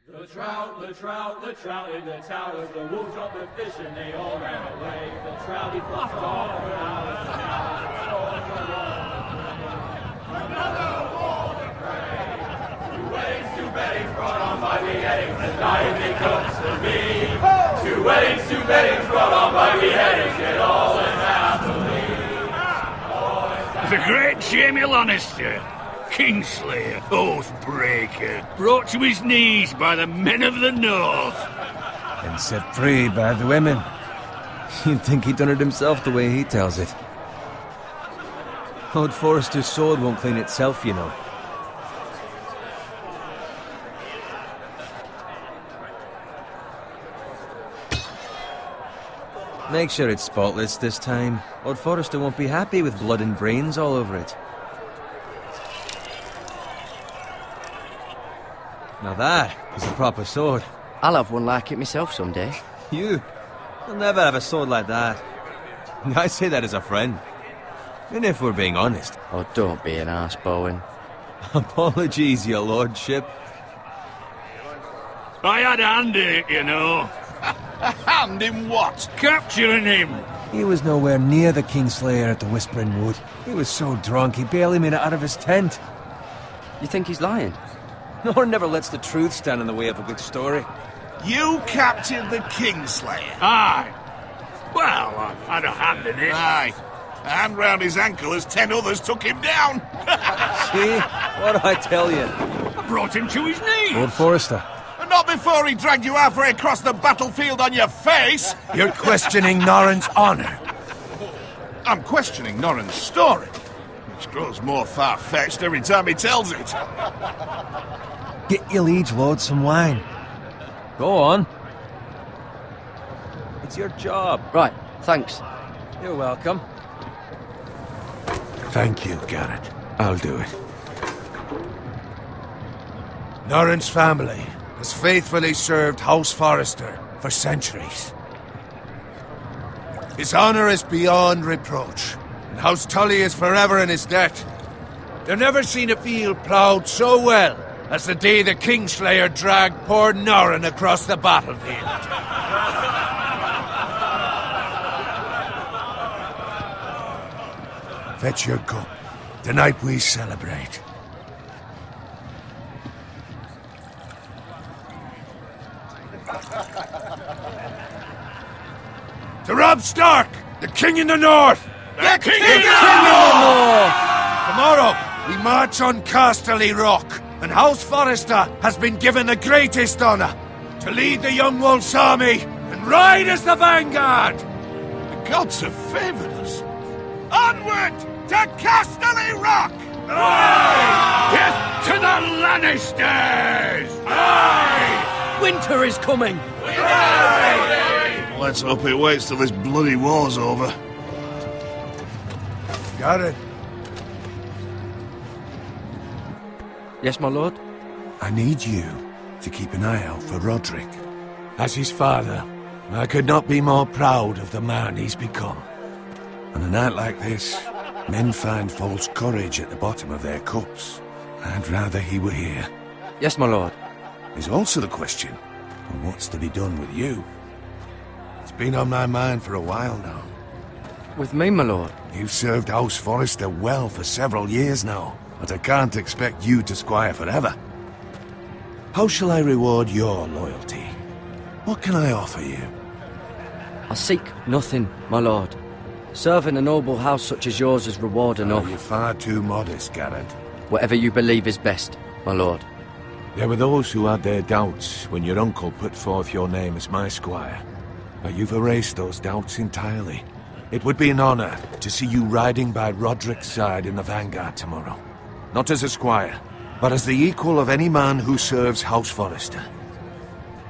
The trout in the towers, the wolves dropped the fish and they all ran away. The trout, he flopped all over Alice. Another war to pray. 2 weddings, 2 beddings brought on by beheadings, and dying they comes to me. 2 weddings, 2 beddings brought on by beheadings, yet all is happily. The great Jamie Lannister, Kingslayer, Oathbreaker, brought to his knees by the men of the North. And set free by the women. You'd think he'd done it himself the way he tells it. Lord Forrester's sword won't clean itself, you know. Make sure it's spotless this time. Lord Forrester won't be happy with blood and brains all over it. Now that is a proper sword. I'll have one like it myself someday. You'll never have a sword like that. I say that as a friend. And if we're being honest. Oh, don't be an arse, Bowen. Apologies, your lordship. I had a hand in it, you know. A hand in what? Capturing him. He was nowhere near the Kingslayer at the Whispering Wood. He was so drunk he barely made it out of his tent. You think he's lying? Nor never lets the truth stand in the way of a good story. You captured the Kingslayer? Aye. Well, I had a hand in it. Aye. A hand round his ankle as 10 others took him down. See? What do I tell you? I brought him to his knees. Lord Forrester. And not before he dragged you halfway across the battlefield on your face. You're questioning Norrin's honor. I'm questioning Norrin's story, which grows more far-fetched every time he tells it. Get your liege lord some wine. Go on. It's your job. Right, thanks. You're welcome. Thank you, Garrett. I'll do it. Norrin's family has faithfully served House Forrester for centuries. His honor is beyond reproach, and House Tully is forever in his debt. They've never seen a field ploughed so well as the day the Kingslayer dragged poor Norrin across the battlefield. Fetch your cup. Tonight we celebrate. To Robb Stark, the King in the North! The King in the North! Tomorrow, we march on Casterly Rock, and House Forrester has been given the greatest honor to lead the Young Wolf's army and ride as the vanguard! The gods have favored us. Onward to Casterly Rock! Aye! Death to the Lannisters! Aye! Winter is coming! Let's hope it waits till this bloody war's over. Garrett, Yes, my lord? I need you to keep an eye out for Roderick. As his father, I could not be more proud of the man he's become. On a night like this, men find false courage at the bottom of their cups. I'd rather he were here. Yes, my lord. There's also the question of what's to be done with you. It's been on my mind for a while now. With me, my lord? You've served House Forrester well for several years now, but I can't expect you to squire forever. How shall I reward your loyalty? What can I offer you? I seek nothing, my lord. Serving a noble house such as yours is reward enough. You're far too modest, Garrett. Whatever you believe is best, my lord. There were those who had their doubts when your uncle put forth your name as my squire. But you've erased those doubts entirely. It would be an honor to see you riding by Roderick's side in the vanguard tomorrow. Not as a squire, but as the equal of any man who serves House Forrester.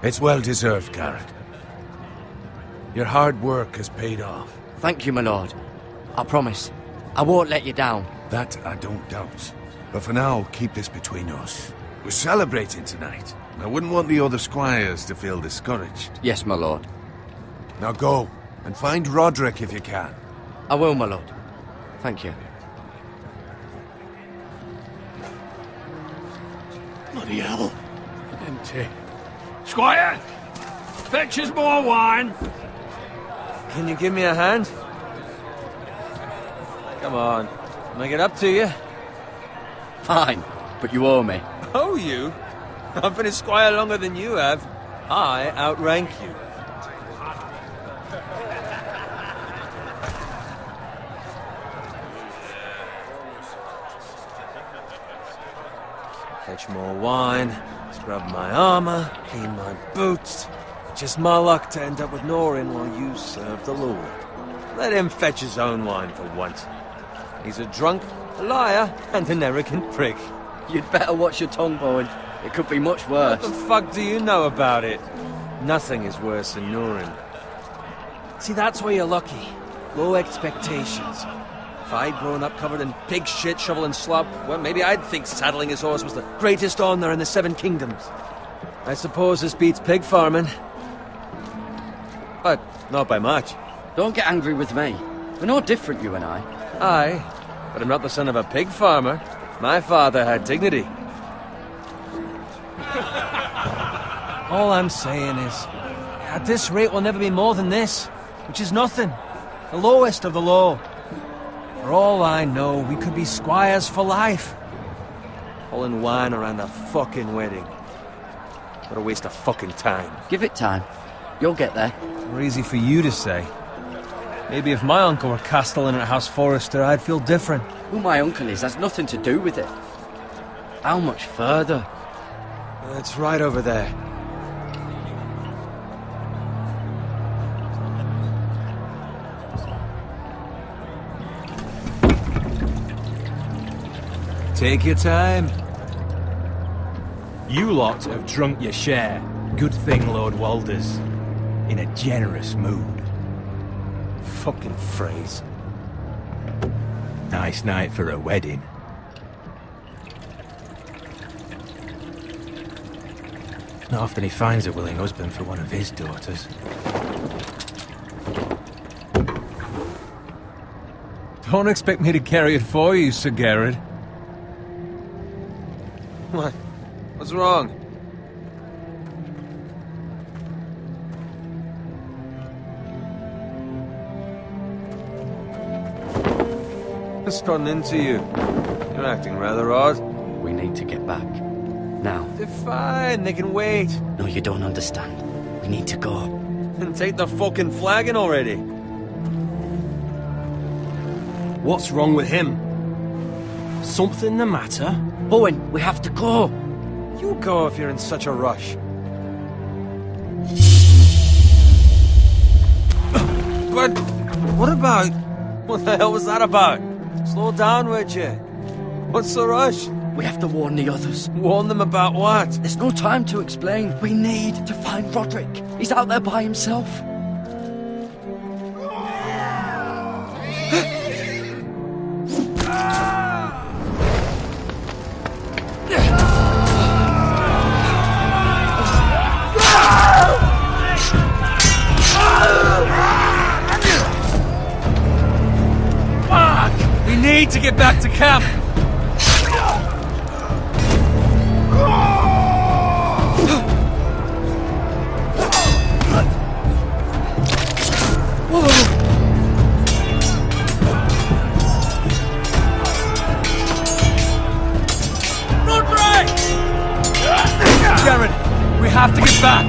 It's well deserved, Garrett. Your hard work has paid off. Thank you, my lord. I promise. I won't let you down. That I don't doubt. But for now, keep this between us. We're celebrating tonight. I wouldn't want the other squires to feel discouraged. Yes, my lord. Now go, and find Roderick if you can. I will, my lord. Thank you. Bloody hell. Empty. Squire, fetch us more wine. Can you give me a hand? Come on. Can I get up to you? Fine, but you owe me. Oh, you? I've been a squire longer than you have. I outrank you. Fetch more wine, scrub my armor, clean my boots. Just my luck to end up with Norin while you serve the Lord. Let him fetch his own wine for once. He's a drunk, a liar, and an arrogant prick. You'd better watch your tongue, Bowen. It could be much worse. What the fuck do you know about it? Nothing is worse than Norin. See, that's why you're lucky. Low expectations. If I'd grown up covered in pig shit, shovel and slop, well, maybe I'd think saddling his horse was the greatest honor in the Seven Kingdoms. I suppose this beats pig farming. But not by much. Don't get angry with me. We're no different, you and I. Aye, but I'm not the son of a pig farmer. My father had dignity. All I'm saying is, at this rate we'll never be more than this, which is nothing. The lowest of the low. For all I know, we could be squires for life. Pulling wine around a fucking wedding. What a waste of fucking time. Give it time. You'll get there. More easy for you to say. Maybe if my uncle were castellan at House Forrester, I'd feel different. Who my uncle is has nothing to do with it. How much further? It's right over there. Take your time. You lot have drunk your share. Good thing Lord Walder's in a generous mood. Fucking phrase. Nice night for a wedding. Not often he finds a willing husband for one of his daughters. Don't expect me to carry it for you, Sir Garrett. What? What's wrong? What's gotten into you? You're acting rather odd. We need to get back. Now. They're fine, they can wait. No, you don't understand. We need to go. And take the fucking flagon already. What's wrong with him? Something the matter? Bowen, we have to go. You go if you're in such a rush. But what about... What the hell was that about? Slow down, would you? What's the rush? We have to warn the others. Warn them about what? There's no time to explain. We need to find Roderick. He's out there by himself. We need to get back to camp. Garrett, we have to get back.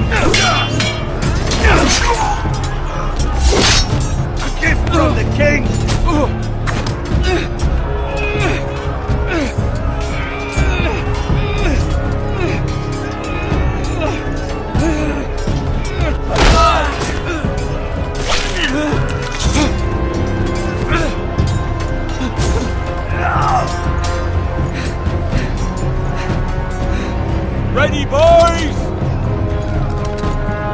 A gift from the king. Ready, boys!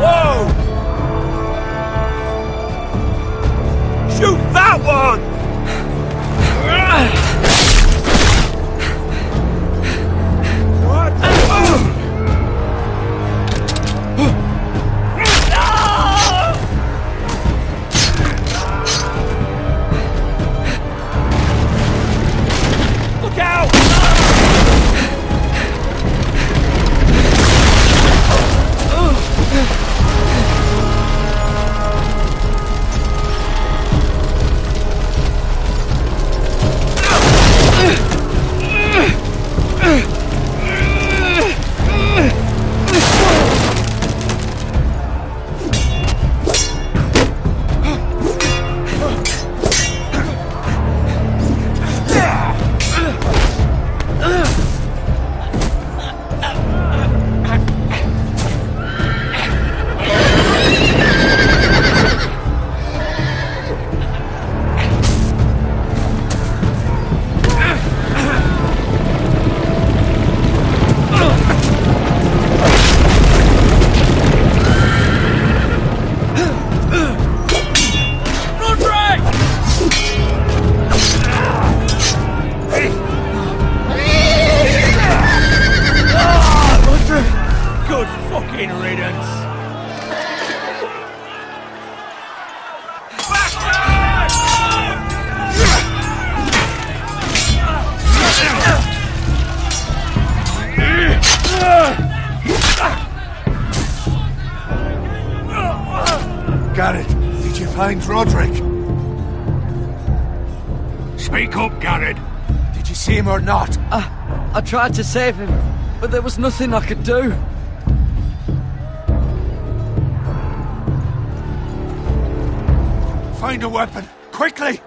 Whoa! Shoot that one! find Roderick? Speak up, Garrett. Did you see him or not? I tried to save him, but there was nothing I could do. Find a weapon, quickly!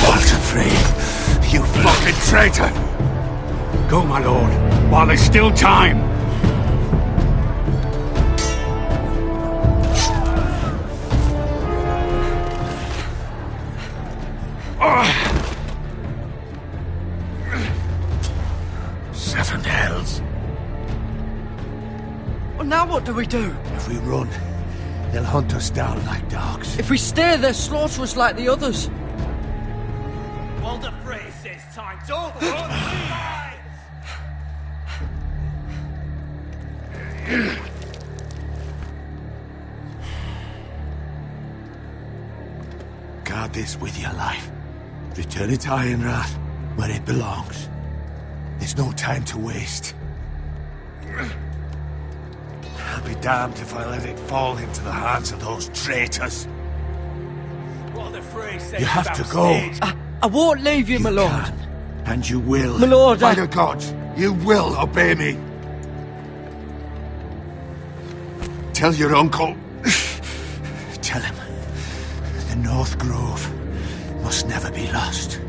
Walter Frey, you fucking traitor! Go, my lord, while there's still time. Seven hells. Well, now what do we do? If we run, they'll hunt us down like dogs. If we stay, they'll slaughter us like the others. Walder Frey says time's over. Guard this with your life. Return it to Ironrath, where it belongs. There's no time to waste. I'll be damned if I let it fall into the hands of those traitors. Walder Frey says You have to go. I won't leave you, my lord. Can, and you will. My lord, By the gods, you will obey me. Tell your uncle. Tell him. The North Grove must never be lost.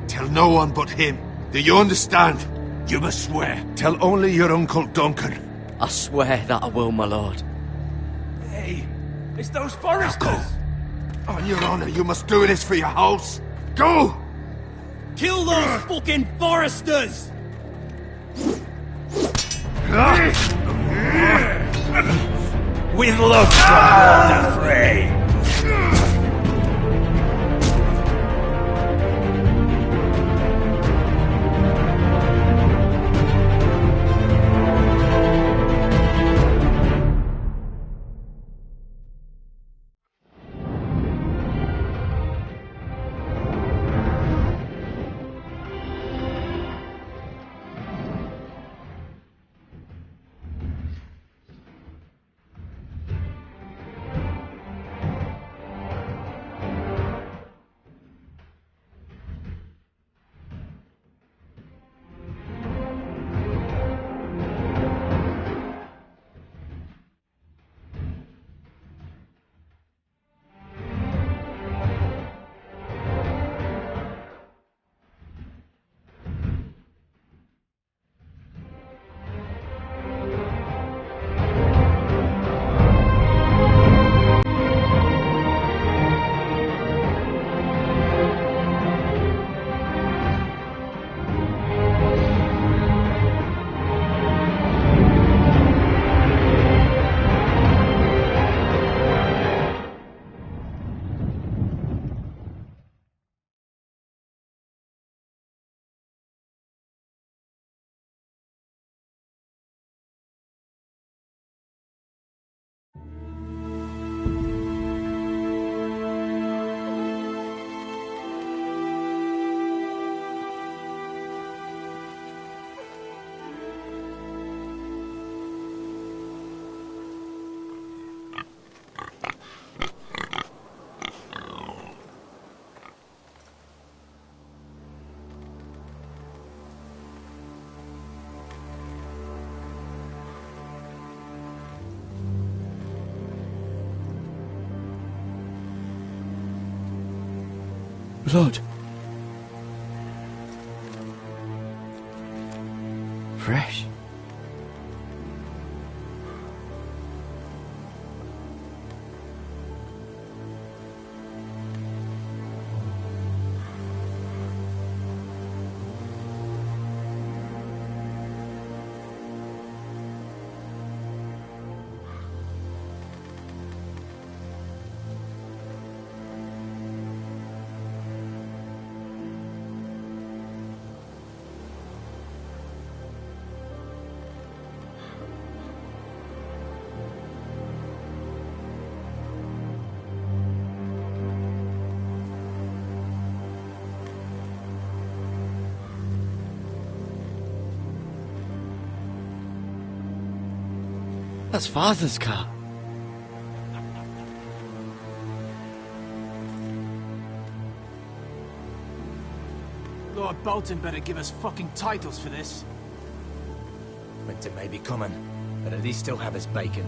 Tell no one but him. Do you understand? You must swear. Tell only your Uncle Duncan. I swear that I will, my lord. Hey, it's those foresters. Go. On your honor, you must do this for your house. Go! Kill those fucking foresters! With love from Walder Frey. Blood. Fresh. That's Father's car. Lord Bolton better give us fucking titles for this. Winter may be coming, but at least he'll have his bacon.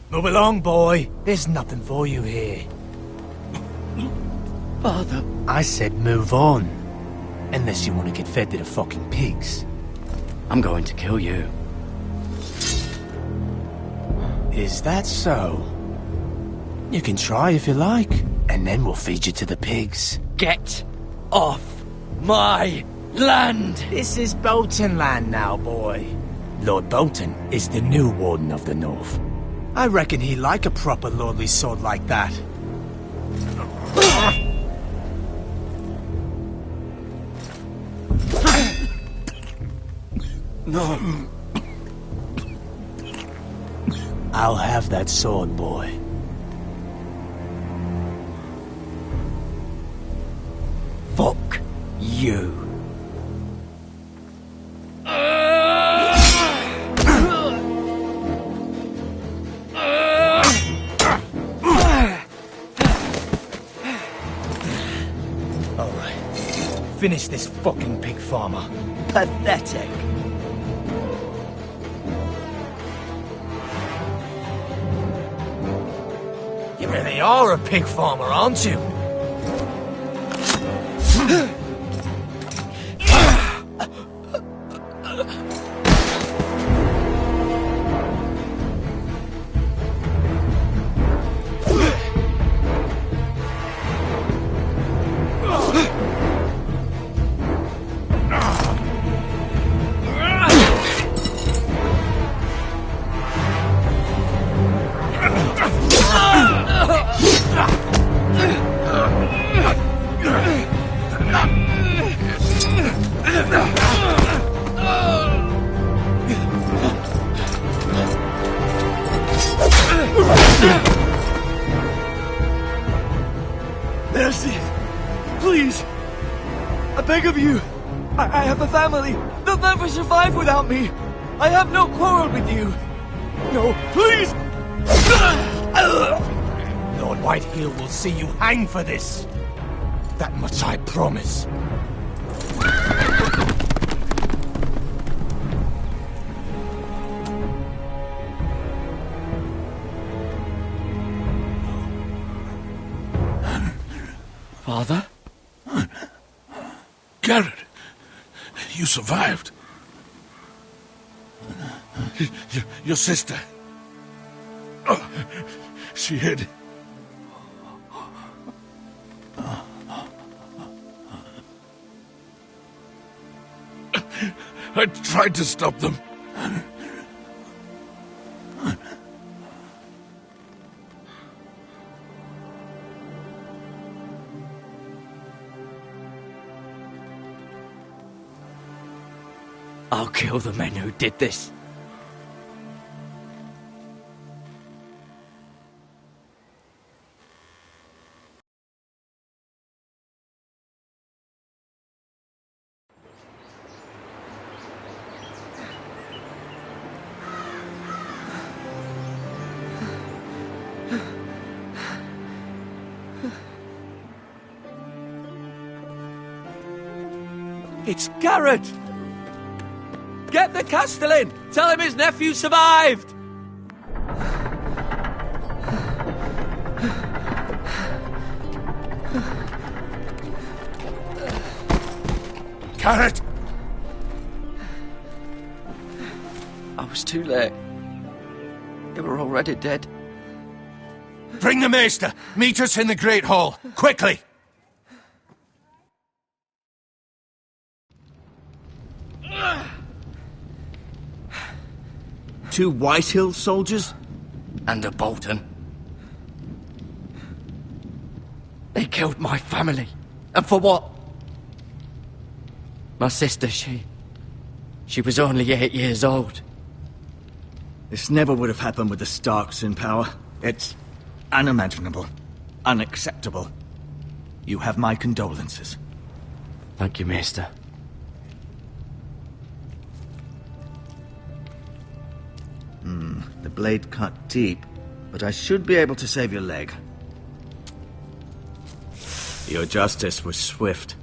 Move along, boy. There's nothing for you here. Father. I said move on. Unless you want to get fed to the fucking pigs. I'm going to kill you. Is that so? You can try if you like, and then we'll feed you to the pigs. Get off my land! This is Bolton land now, boy. Lord Bolton is the new Warden of the North. I reckon he'd like a proper lordly sword like that. No. I'll have that sword, boy. Fuck you. Alright. Finish this fucking pig farmer. Pathetic. You really are a pig farmer, aren't you? Mercy! Please! I beg of you! I have a family! They'll never survive without me! I have no quarrel with you! No, please! Lord Whitehill will see you hang for this. That much I promise. Father? Garrett, you survived. Your sister. Oh, she hid. I tried to stop them. I'll kill the men who did this. It's Garrett! Get the Castellan! Tell him his nephew survived! Garrett! I was too late. They were already dead. Bring the Maester! Meet us in the Great Hall! Quickly! Two Whitehill soldiers? And a Bolton. They killed my family. And for what? My sister, she was only 8 years old. This never would have happened with the Starks in power. It's unimaginable. Unacceptable. You have my condolences. Thank you, Maester. The blade cut deep, but I should be able to save your leg. Your justice was swift.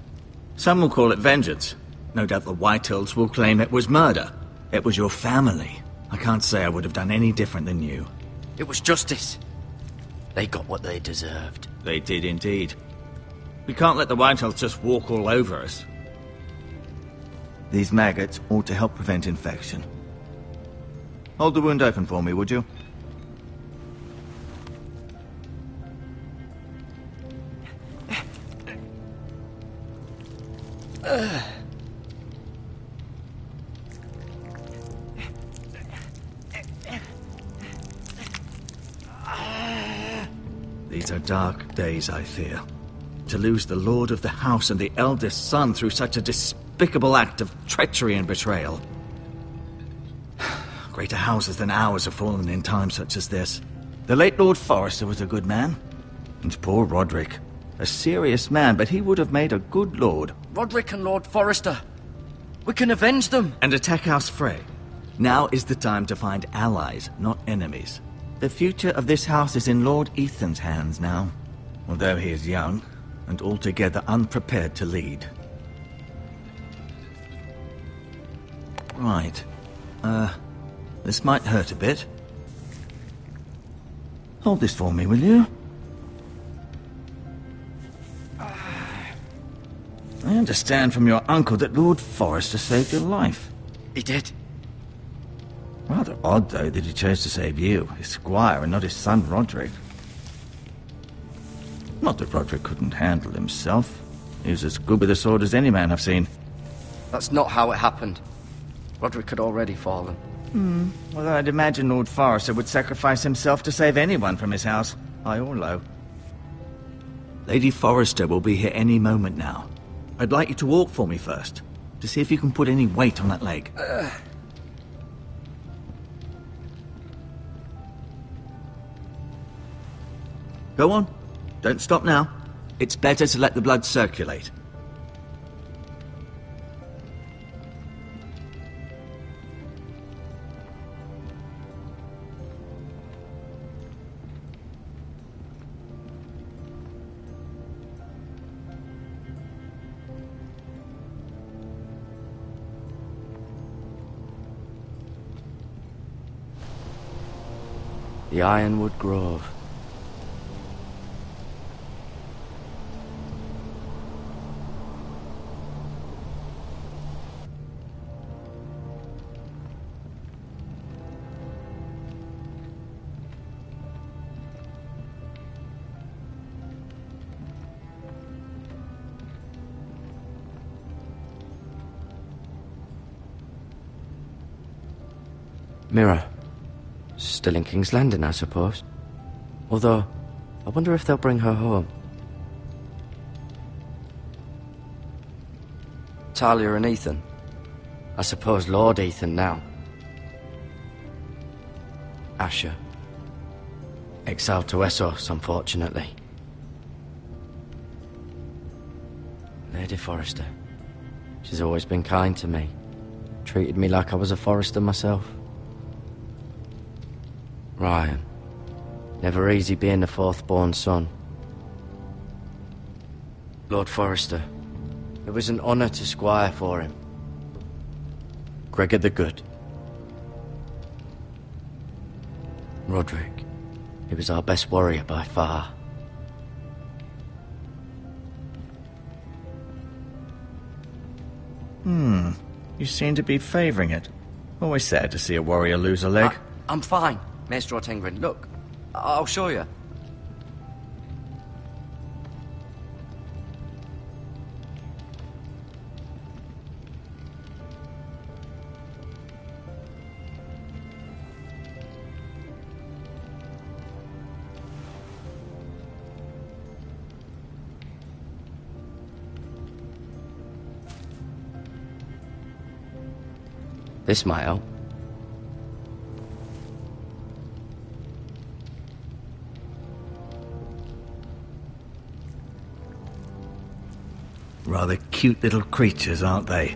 Some will call it vengeance. No doubt the Whitehills will claim it was murder. It was your family. I can't say I would have done any different than you. It was justice. They got what they deserved. They did indeed. We can't let the Whitehills just walk all over us. These maggots ought to help prevent infection. Hold the wound open for me, would you? These are dark days, I fear. To lose the lord of the house and the eldest son through such a despicable act of treachery and betrayal. Greater houses than ours have fallen in times such as this. The late Lord Forrester was a good man. And poor Roderick. A serious man, but he would have made a good lord. Roderick and Lord Forrester. We can avenge them. And attack House Frey. Now is the time to find allies, not enemies. The future of this house is in Lord Ethan's hands now. Although he is young, and altogether unprepared to lead. Right. This might hurt a bit. Hold this for me, will you? I understand from your uncle that Lord Forrester saved your life. He did. Rather odd, though, that he chose to save you, his squire, and not his son Roderick. Not that Roderick couldn't handle himself. He was as good with a sword as any man I've seen. That's not how it happened. Roderick had already fallen. Well, I'd imagine Lord Forrester would sacrifice himself to save anyone from his house, high or low. Lady Forrester will be here any moment now. I'd like you to walk for me first, to see if you can put any weight on that leg. Go on. Don't stop now. It's better to let the blood circulate. The Ironwood Grove. Mirror. Still in King's Landing, I suppose. Although, I wonder if they'll bring her home. Talia and Ethan. I suppose Lord Ethan now. Asher. Exiled to Essos, unfortunately. Lady Forrester. She's always been kind to me. Treated me like I was a Forrester myself. Ryan. Never easy being the fourth-born son. Lord Forrester. It was an honour to squire for him. Gregor the Good. Roderick. He was our best warrior by far. You seem to be favouring it. Always sad to see a warrior lose a leg. I'm fine, Maester Ortengren. Look, I'll show you. This might help. Rather cute little creatures, aren't they?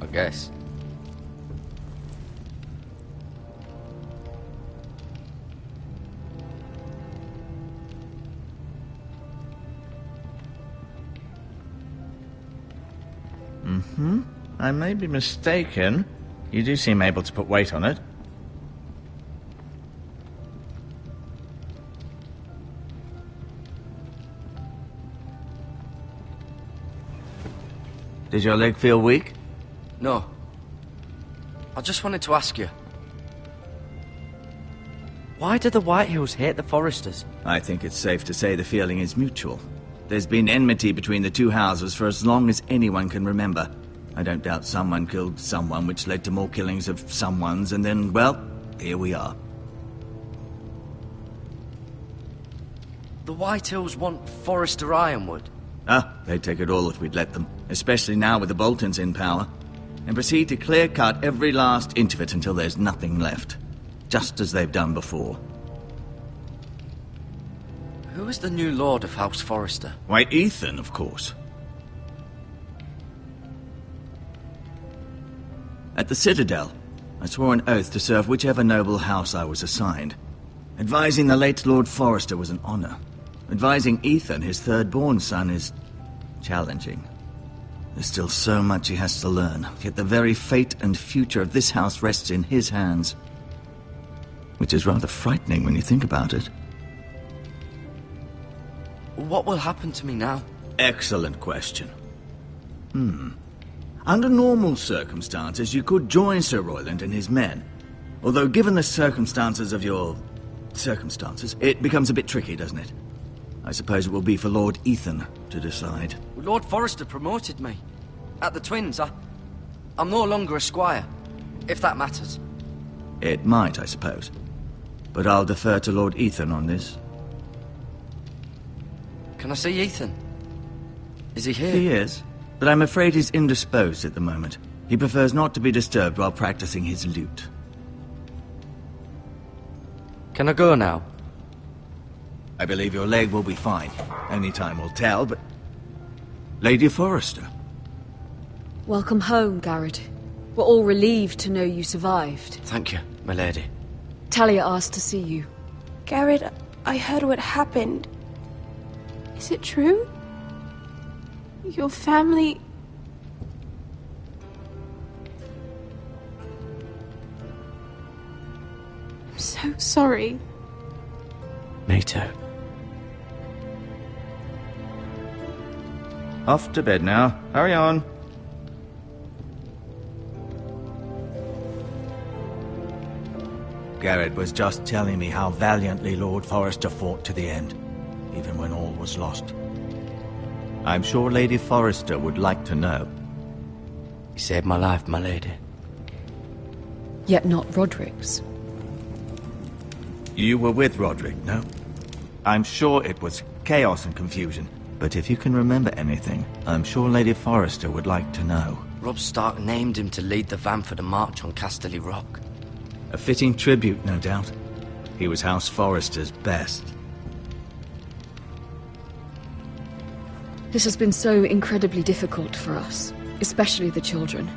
I guess. I may be mistaken. You do seem able to put weight on it. Does your leg feel weak? No. I just wanted to ask you. Why do the Whitehills hate the Forresters? I think it's safe to say the feeling is mutual. There's been enmity between the two houses for as long as anyone can remember. I don't doubt someone killed someone, which led to more killings of someones, and then, well, here we are. The Whitehills want Forrester Ironwood. They'd take it all if we'd let them, especially now with the Boltons in power, and proceed to clear-cut every last inch of it until there's nothing left, just as they've done before. Who is the new Lord of House Forrester? Why, Ethan, of course. At the Citadel, I swore an oath to serve whichever noble house I was assigned. Advising the late Lord Forrester was an honor. Advising Ethan, his third-born son, is challenging. There's still so much he has to learn, yet the very fate and future of this house rests in his hands. Which is rather frightening when you think about it. What will happen to me now? Excellent question. Under normal circumstances, you could join Sir Royland and his men. Although, given the circumstances of your circumstances, it becomes a bit tricky, doesn't it? I suppose it will be for Lord Ethan to decide. Lord Forrester promoted me. At the Twins, I'm no longer a squire, if that matters. It might, I suppose. But I'll defer to Lord Ethan on this. Can I see Ethan? Is he here? He is, but I'm afraid he's indisposed at the moment. He prefers not to be disturbed while practicing his lute. Can I go now? I believe your leg will be fine. Only time will tell, but... Lady Forrester. Welcome home, Garrett. We're all relieved to know you survived. Thank you, my lady. Talia asked to see you. Garrett, I heard what happened. Is it true? Your family... I'm so sorry. Me too. Off to bed now. Hurry on. Garrett was just telling me how valiantly Lord Forrester fought to the end, even when all was lost. I'm sure Lady Forrester would like to know. He saved my life, my lady. Yet not Roderick's. You were with Roderick, no? I'm sure it was chaos and confusion, but if you can remember anything, I'm sure Lady Forrester would like to know. Robb Stark named him to lead the van for the march on Casterly Rock. A fitting tribute, no doubt. He was House Forrester's best. This has been so incredibly difficult for us, especially the children.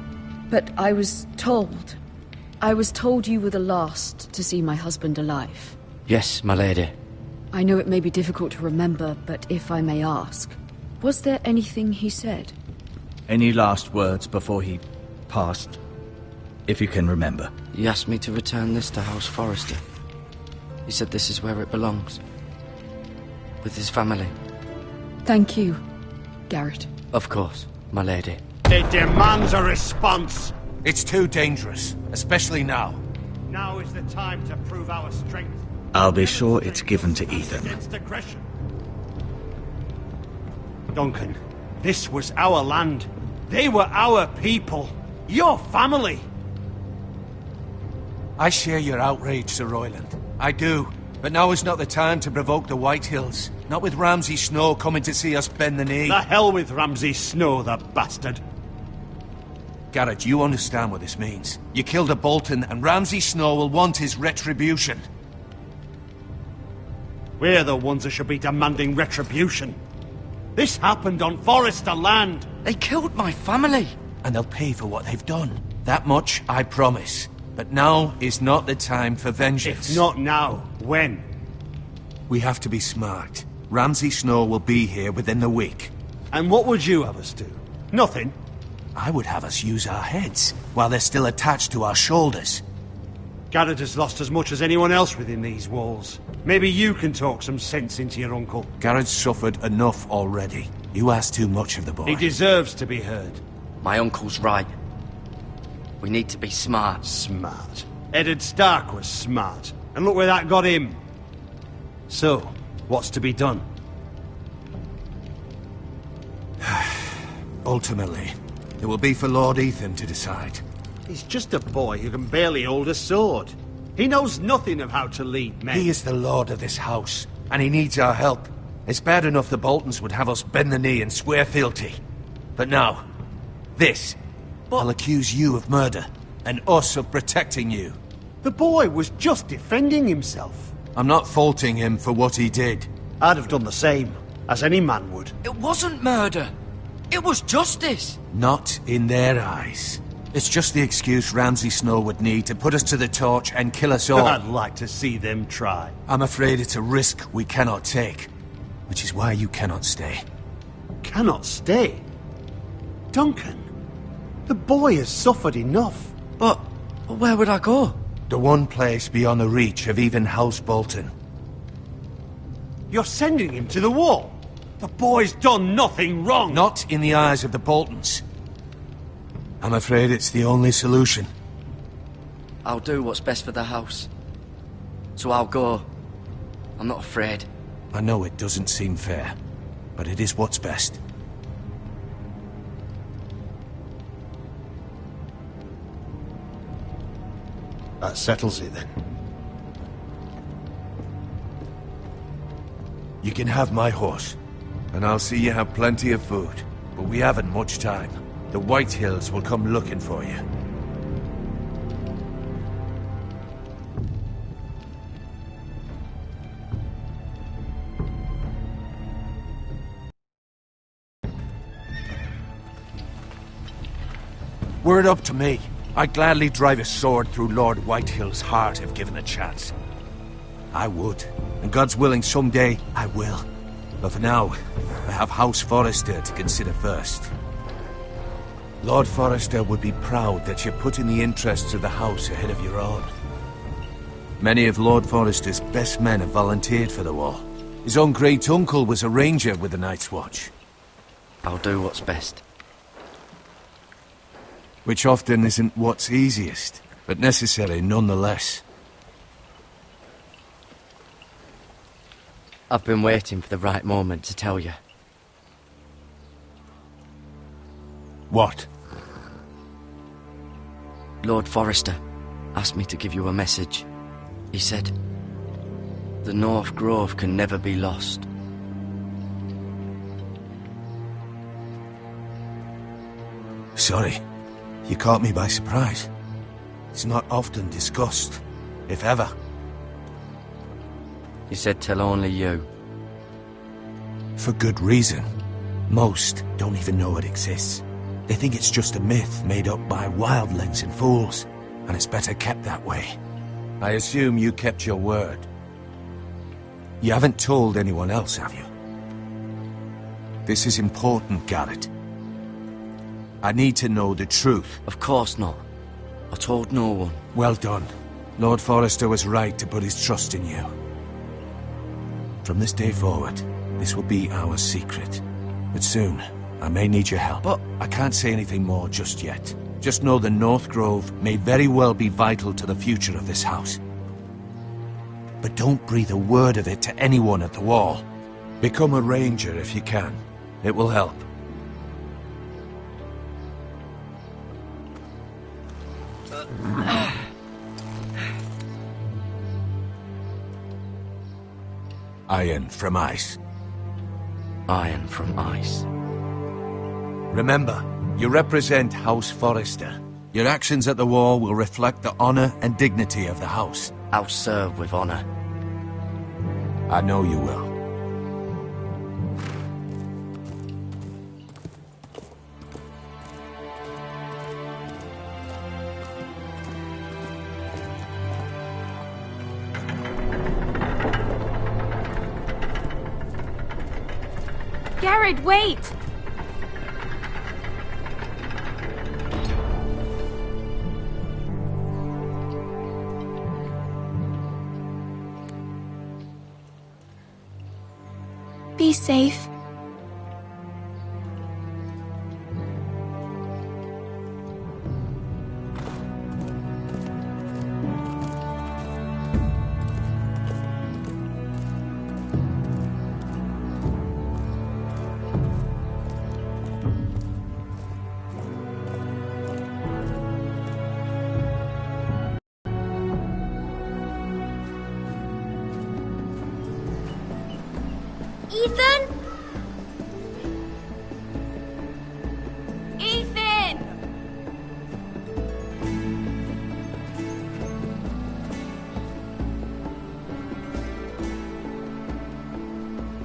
But I was told you were the last to see my husband alive. Yes, my lady. I know it may be difficult to remember, but if I may ask, was there anything he said? Any last words before he passed? If you can remember. He asked me to return this to House Forrester. He said this is where it belongs. With his family. Thank you, Garrett. Of course, my lady. It demands a response. It's too dangerous, especially now. Now is the time to prove our strength. I'll be sure it's given to Ethan. Against aggression. Duncan, this was our land. They were our people. Your family. I share your outrage, Sir Royland. I do. But now is not the time to provoke the Whitehills. Not with Ramsay Snow coming to see us bend the knee. The hell with Ramsay Snow, the bastard. Garrett, you understand what this means. You killed a Bolton, and Ramsay Snow will want his retribution. We're the ones that should be demanding retribution. This happened on Forrester land. They killed my family. And they'll pay for what they've done. That much I promise. But now is not the time for vengeance. If not now, when? We have to be smart. Ramsay Snow will be here within the week. And what would you have us do? Nothing. I would have us use our heads, while they're still attached to our shoulders. Garrett has lost as much as anyone else within these walls. Maybe you can talk some sense into your uncle. Garrett's suffered enough already. You ask too much of the boy. He deserves to be heard. My uncle's right. We need to be smart. Smart. Eddard Stark was smart. And look where that got him. So, what's to be done? Ultimately, it will be for Lord Ethan to decide. He's just a boy who can barely hold a sword. He knows nothing of how to lead men. He is the lord of this house, and he needs our help. It's bad enough the Boltons would have us bend the knee and swear fealty. But now, this. I'll accuse you of murder, and us of protecting you. The boy was just defending himself. I'm not faulting him for what he did. I'd have done the same, as any man would. It wasn't murder. It was justice. Not in their eyes. It's just the excuse Ramsay Snow would need to put us to the torch and kill us all. I'd like to see them try. I'm afraid it's a risk we cannot take, which is why you cannot stay. Cannot stay? Duncan, the boy has suffered enough. But where would I go? The one place beyond the reach of even House Bolton. You're sending him to the wall? The boy's done nothing wrong! Not in the eyes of the Boltons. I'm afraid it's the only solution. I'll do what's best for the house. So I'll go. I'm not afraid. I know it doesn't seem fair, but it is what's best. That settles it, then. You can have my horse, and I'll see you have plenty of food. But we haven't much time. The White Hills will come looking for you. Were it up to me, I'd gladly drive a sword through Lord Whitehill's heart if given a chance. I would, and God's willing someday I will. But for now, I have House Forrester to consider first. Lord Forrester would be proud that you're putting the interests of the house ahead of your own. Many of Lord Forrester's best men have volunteered for the war. His own great-uncle was a ranger with the Night's Watch. I'll do what's best. Which often isn't what's easiest, but necessary nonetheless. I've been waiting for the right moment to tell you. What? Lord Forrester asked me to give you a message. He said, the North Grove can never be lost. Sorry. You caught me by surprise. It's not often discussed, if ever. He said tell only you. For good reason. Most don't even know it exists. They think it's just a myth made up by wildlings and fools, and it's better kept that way. I assume you kept your word. You haven't told anyone else, have you? This is important, Garrett. I need to know the truth. Of course not. I told no one. Well done. Lord Forrester was right to put his trust in you. From this day forward, this will be our secret. But soon, I may need your help. But I can't say anything more just yet. Just know the North Grove may very well be vital to the future of this house. But don't breathe a word of it to anyone at the wall. Become a ranger if you can. It will help. Iron from ice. Iron from ice. Remember, you represent House Forrester. Your actions at the war will reflect the honor and dignity of the house. I'll serve with honor. I know you will. Garrett, wait! Be safe. Ethan? Ethan!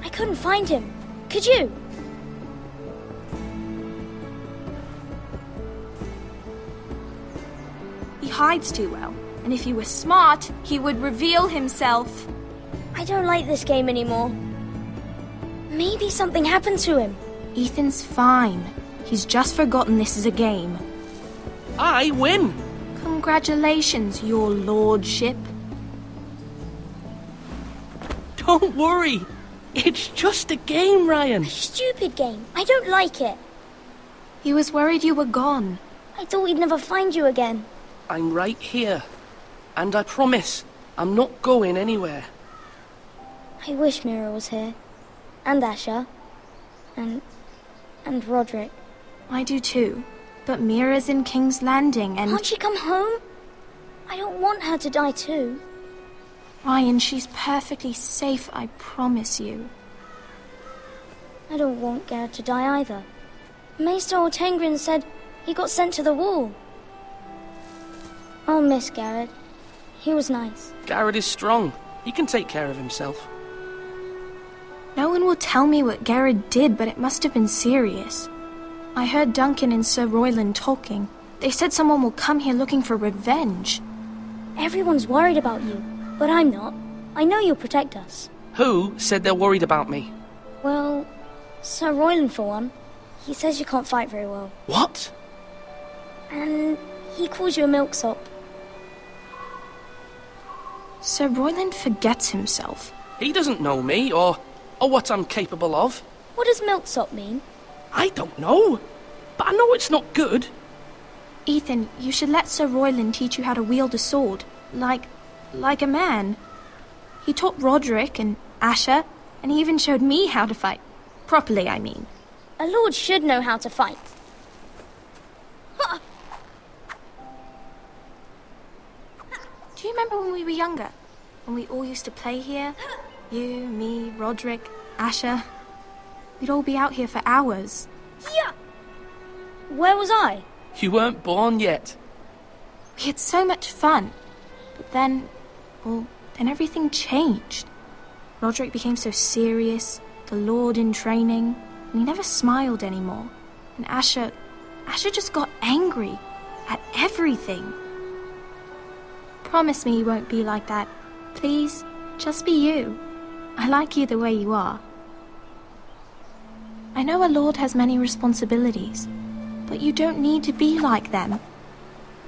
I couldn't find him. Could you? He hides too well, and if he were smart, he would reveal himself. I don't like this game anymore. Maybe something happened to him. Ethan's fine. He's just forgotten this is a game. I win! Congratulations, your lordship. Don't worry. It's just a game, Ryan. Stupid game. I don't like it. He was worried you were gone. I thought we'd never find you again. I'm right here. And I promise, I'm not going anywhere. I wish Mira was here. And Asher. And Roderick. I do too. But Mira's in King's Landing and... Can't she come home? I don't want her to die too. Ryan, she's perfectly safe, I promise you. I don't want Garrett to die either. Maester Ortengrin said he got sent to the wall. I'll miss Garrett. He was nice. Garrett is strong. He can take care of himself. No one will tell me what Garrett did, but it must have been serious. I heard Duncan and Sir Royland talking. They said someone will come here looking for revenge. Everyone's worried about you, but I'm not. I know you'll protect us. Who said they're worried about me? Well, Sir Royland for one. He says you can't fight very well. What? And he calls you a milksop. Sir Royland forgets himself. He doesn't know me, or what I'm capable of. What does milksop mean? I don't know, but I know it's not good. Ethan, you should let Sir Royland teach you how to wield a sword, like a man. He taught Roderick and Asher, and he even showed me how to fight. Properly, I mean. A lord should know how to fight. Do you remember when we were younger? When we all used to play here? You, me, Roderick, Asher. We'd all be out here for hours. Yeah. Where was I? You weren't born yet. We had so much fun. But then everything changed. Roderick became so serious, the Lord in training, and he never smiled anymore. And Asher just got angry at everything. Promise me you won't be like that. Please, just be you. I like you the way you are. I know a lord has many responsibilities, but you don't need to be like them.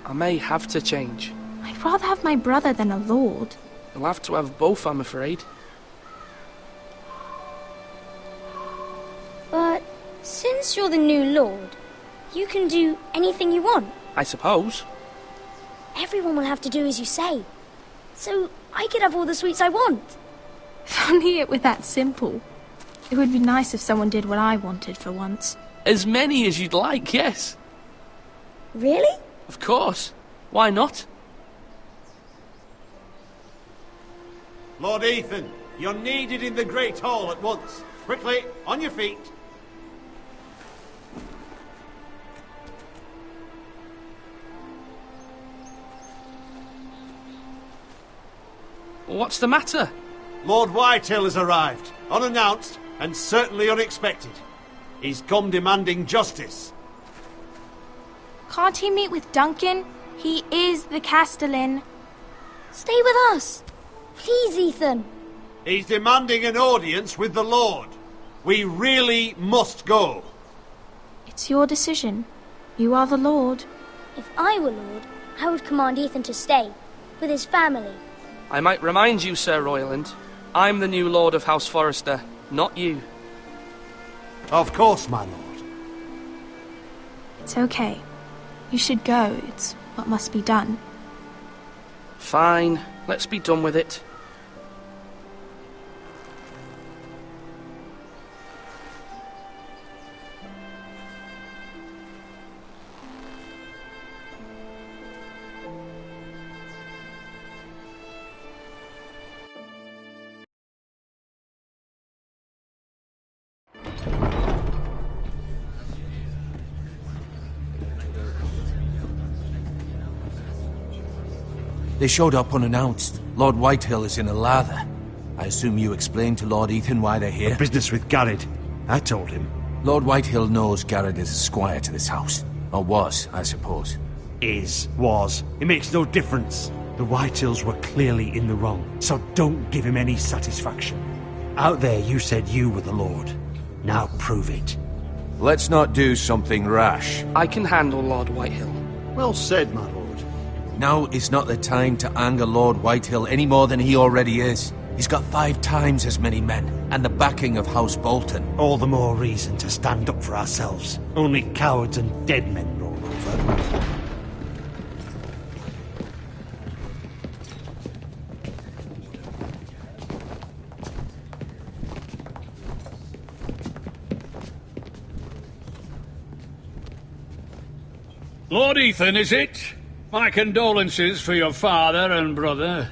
I may have to change. I'd rather have my brother than a lord. You'll have to have both, I'm afraid. But since you're the new lord, you can do anything you want. I suppose. Everyone will have to do as you say. So I could have all the sweets I want. If only it were that simple. It would be nice if someone did what I wanted for once. As many as you'd like, yes. Really? Of course. Why not? Lord Ethan, you're needed in the Great Hall at once. Quickly, on your feet. What's the matter? Lord Whitehill has arrived, unannounced and certainly unexpected. He's come demanding justice. Can't he meet with Duncan? He is the Castellan. Stay with us. Please, Ethan. He's demanding an audience with the Lord. We really must go. It's your decision. You are the Lord. If I were Lord, I would command Ethan to stay, with his family. I might remind you, Sir Royland, I'm the new Lord of House Forrester, not you. Of course, my lord. It's okay. You should go. It's what must be done. Fine, let's be done with it. They showed up unannounced. Lord Whitehill is in a lather. I assume you explained to Lord Ethan why they're here? A business with Garrett. I told him. Lord Whitehill knows Garrett is a squire to this house. Or was, I suppose. Was. It makes no difference. The Whitehills were clearly in the wrong, so don't give him any satisfaction. Out there you said you were the Lord. Now prove it. Let's not do something rash. I can handle Lord Whitehill. Well said, my lord. Now is not the time to anger Lord Whitehill any more than he already is. He's got 5 times as many men, and the backing of House Bolton. All the more reason to stand up for ourselves. Only cowards and dead men roll over. Lord Ethan, is it? My condolences for your father and brother.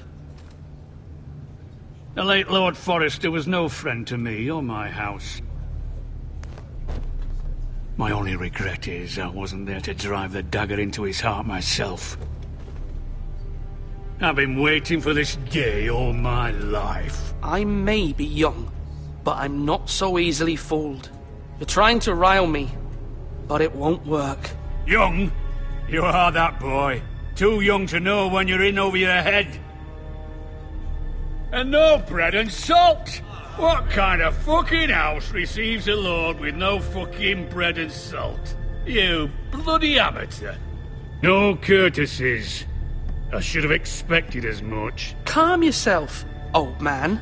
The late Lord Forrester was no friend to me or my house. My only regret is I wasn't there to drive the dagger into his heart myself. I've been waiting for this day all my life. I may be young, but I'm not so easily fooled. You're trying to rile me, but it won't work. Young? You are that boy. Too young to know when you're in over your head. And no bread and salt! What kind of fucking house receives a lord with no fucking bread and salt? You bloody amateur. No courtesies. I should have expected as much. Calm yourself, old man.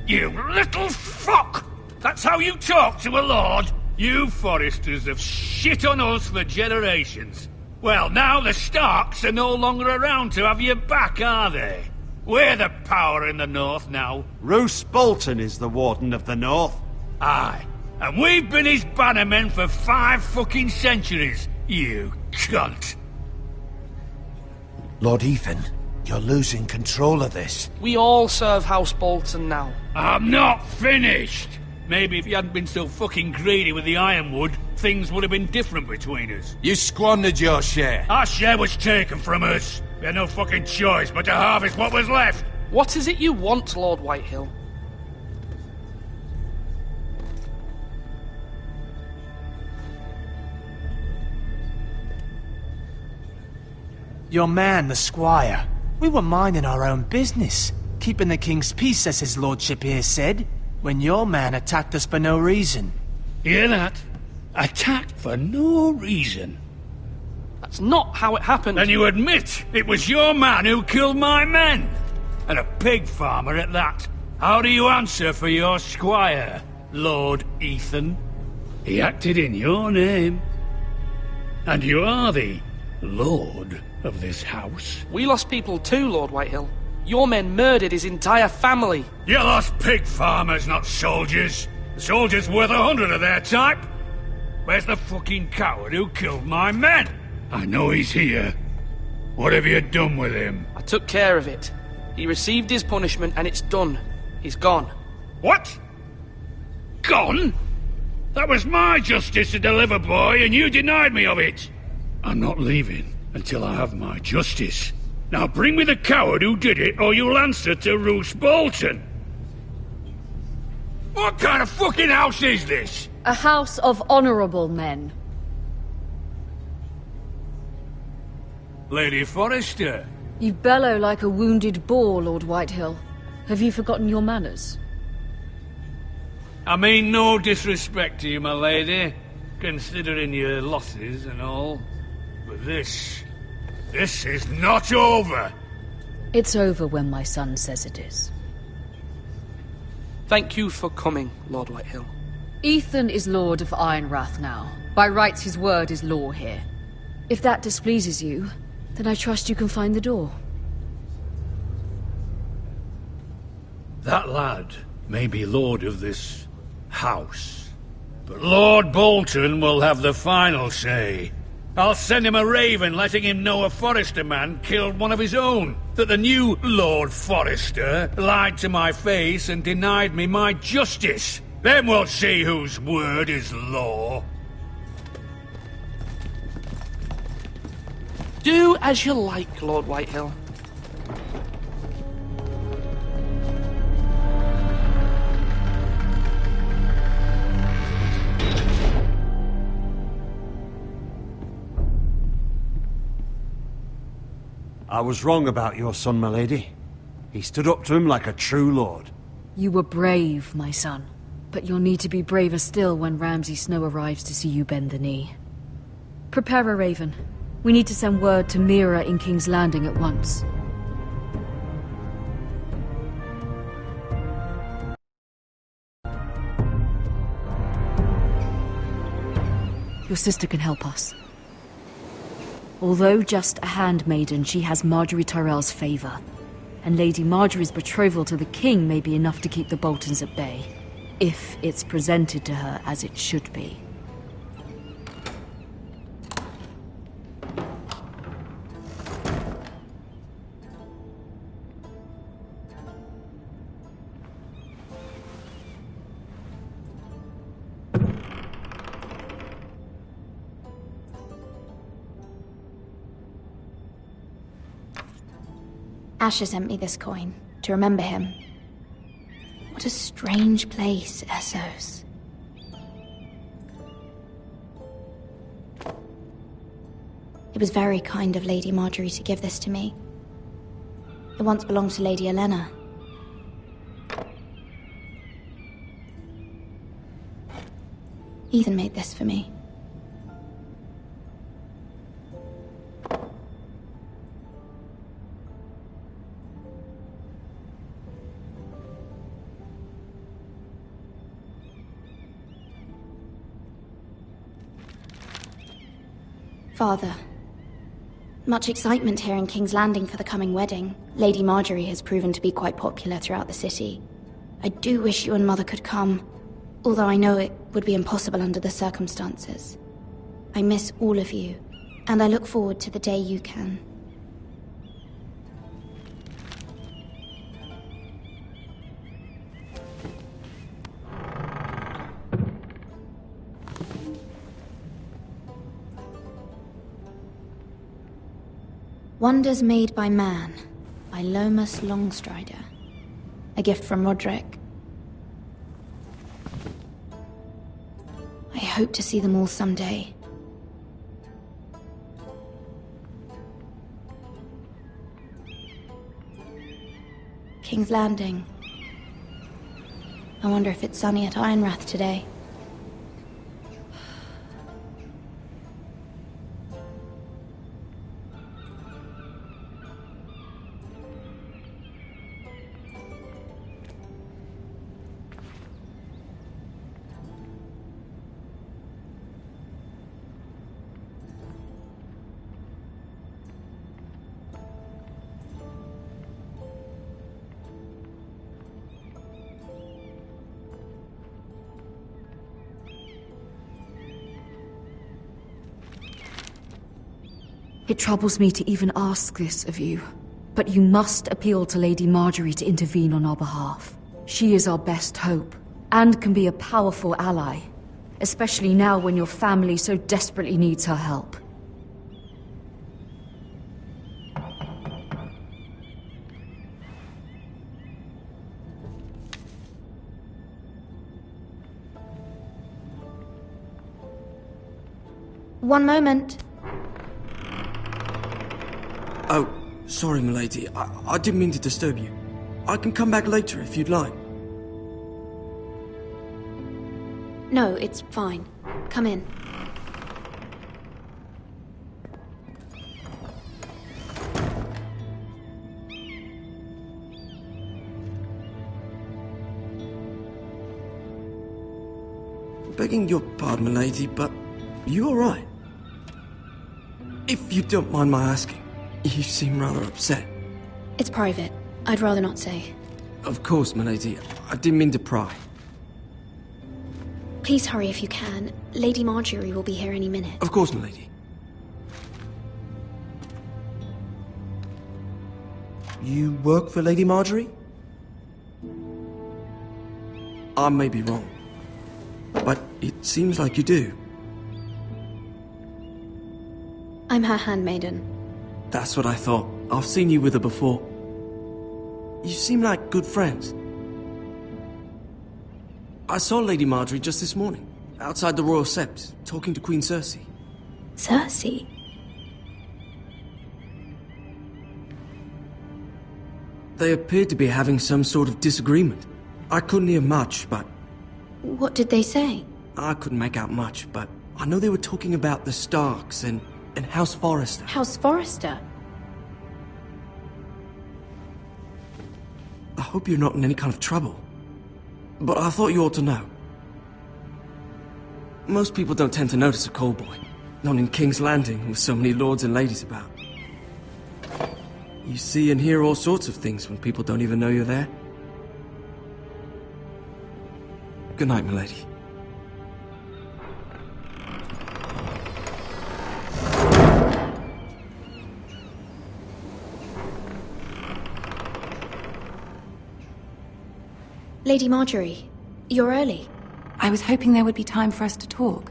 You little fuck! That's how you talk to a lord? You Forresters have shit on us for generations. Well, now the Starks are no longer around to have your back, are they? We're the power in the north now. Roose Bolton is the Warden of the North. Aye. And we've been his bannermen for 5 fucking centuries, you cunt. Lord Ethan, you're losing control of this. We all serve House Bolton now. I'm not finished! Maybe if you hadn't been so fucking greedy with the ironwood, things would have been different between us. You squandered your share. Our share was taken from us. We had no fucking choice but to harvest what was left. What is it you want, Lord Whitehill? Your man, the squire. We were minding our own business, keeping the king's peace, as his lordship here said, when your man attacked us for no reason. Hear that? Attacked for no reason. That's not how it happened. And you admit it was your man who killed my men? And a pig farmer at that. How do you answer for your squire, Lord Ethan? He acted in your name. And you are the lord of this house. We lost people too, Lord Whitehill. Your men murdered his entire family. You lost pig farmers, not soldiers. The soldiers worth 100 of their type. Where's the fucking coward who killed my men? I know he's here. What have you done with him? I took care of it. He received his punishment and it's done. He's gone. What? Gone? That was my justice to deliver, boy, and you denied me of it. I'm not leaving until I have my justice. Now bring me the coward who did it, or you'll answer to Roose Bolton. What kind of fucking house is this? A house of honorable men. Lady Forrester. You bellow like a wounded boar, Lord Whitehill. Have you forgotten your manners? I mean no disrespect to you, my lady, considering your losses and all. But this is not over. It's over when my son says it is. Thank you for coming, Lord Whitehill. Ethan is Lord of Ironrath now. By rights, his word is law here. If that displeases you, then I trust you can find the door. That lad may be lord of this house, but Lord Bolton will have the final say. I'll send him a raven letting him know a Forrester man killed one of his own, that the new Lord Forrester lied to my face and denied me my justice. Then we'll see whose word is law. Do as you like, Lord Whitehill. I was wrong about your son, my lady. He stood up to him like a true lord. You were brave, my son. But you'll need to be braver still when Ramsay Snow arrives to see you bend the knee. Prepare a raven. We need to send word to Mira in King's Landing at once. Your sister can help us. Although just a handmaiden, she has Marjorie Tyrell's favor. And Lady Marjorie's betrothal to the king may be enough to keep the Boltons at bay. If it's presented to her as it should be. Asher sent me this coin to remember him. What a strange place, Essos. It was very kind of Lady Marjorie to give this to me. It once belonged to Lady Olenna. Ethan made this for me. Father, much excitement here in King's Landing for the coming wedding. Lady Marjorie has proven to be quite popular throughout the city. I do wish you and Mother could come, although I know it would be impossible under the circumstances. I miss all of you, and I look forward to the day you can. Wonders Made by Man, by Lomas Longstrider. A gift from Roderick. I hope to see them all someday. King's Landing. I wonder if it's sunny at Ironrath today. It troubles me to even ask this of you, but you must appeal to Lady Marjorie to intervene on our behalf. She is our best hope, and can be a powerful ally, especially now when your family so desperately needs her help. One moment. Oh, sorry, milady. I didn't mean to disturb you. I can come back later if you'd like. No, it's fine. Come in. Begging your pardon, milady, but you alright? If you don't mind my asking, you seem rather upset. It's private. I'd rather not say. Of course, milady. I didn't mean to pry. Please hurry if you can. Lady Marjorie will be here any minute. Of course, milady. You work for Lady Marjorie? I may be wrong, but it seems like you do. I'm her handmaiden. That's what I thought. I've seen you with her before. You seem like good friends. I saw Lady Marjorie just this morning, outside the Royal Sept, talking to Queen Cersei. Cersei? They appeared to be having some sort of disagreement. I couldn't hear much, but... What did they say? I couldn't make out much, but I know they were talking about the Starks and House Forrester. House Forrester? I hope you're not in any kind of trouble. But I thought you ought to know. Most people don't tend to notice a call boy. Not in King's Landing, with so many lords and ladies about. You see and hear all sorts of things when people don't even know you're there. Good night, milady. Lady Marjorie, you're early. I was hoping there would be time for us to talk.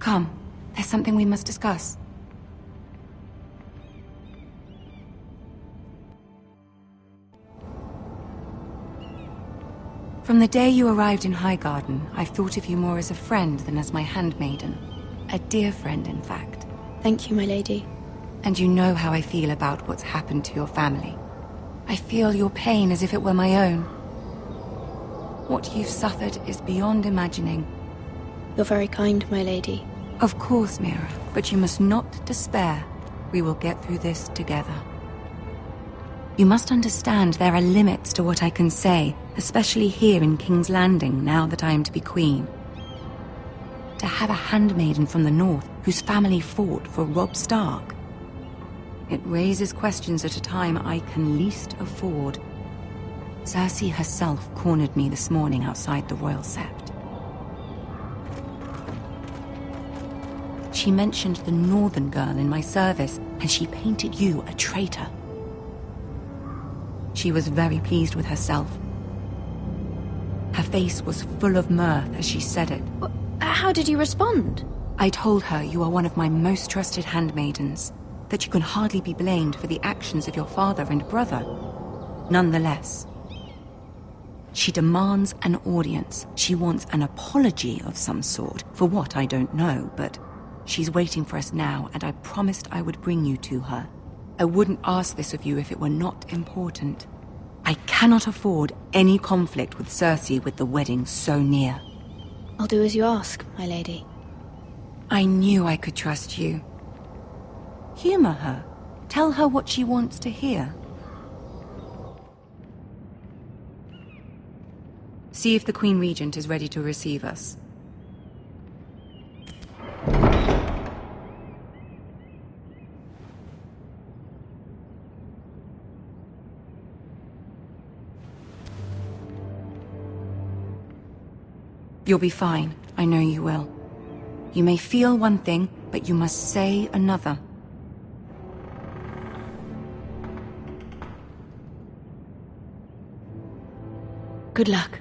Come, there's something we must discuss. From the day you arrived in Highgarden, I've thought of you more as a friend than as my handmaiden. A dear friend, in fact. Thank you, my lady. And you know how I feel about what's happened to your family. I feel your pain as if it were my own. What you've suffered is beyond imagining. You're very kind, my lady. Of course, Mira, but you must not despair. We will get through this together. You must understand there are limits to what I can say, especially here in King's Landing, now that I am to be queen. To have a handmaiden from the north whose family fought for Robb Stark. It raises questions at a time I can least afford. Cersei herself cornered me this morning outside the Royal Sept. She mentioned the northern girl in my service, and she painted you a traitor. She was very pleased with herself. Her face was full of mirth as she said it. How did you respond? I told her you are one of my most trusted handmaidens, that you can hardly be blamed for the actions of your father and brother. Nonetheless, she demands an audience. She wants an apology of some sort, for what I don't know, but she's waiting for us now, and I promised I would bring you to her. I wouldn't ask this of you if it were not important. I cannot afford any conflict with Cersei with the wedding so near. I'll do as you ask, my lady. I knew I could trust you. Humor her. Tell her what she wants to hear. See if the Queen Regent is ready to receive us. You'll be fine. I know you will. You may feel one thing, but you must say another. Good luck.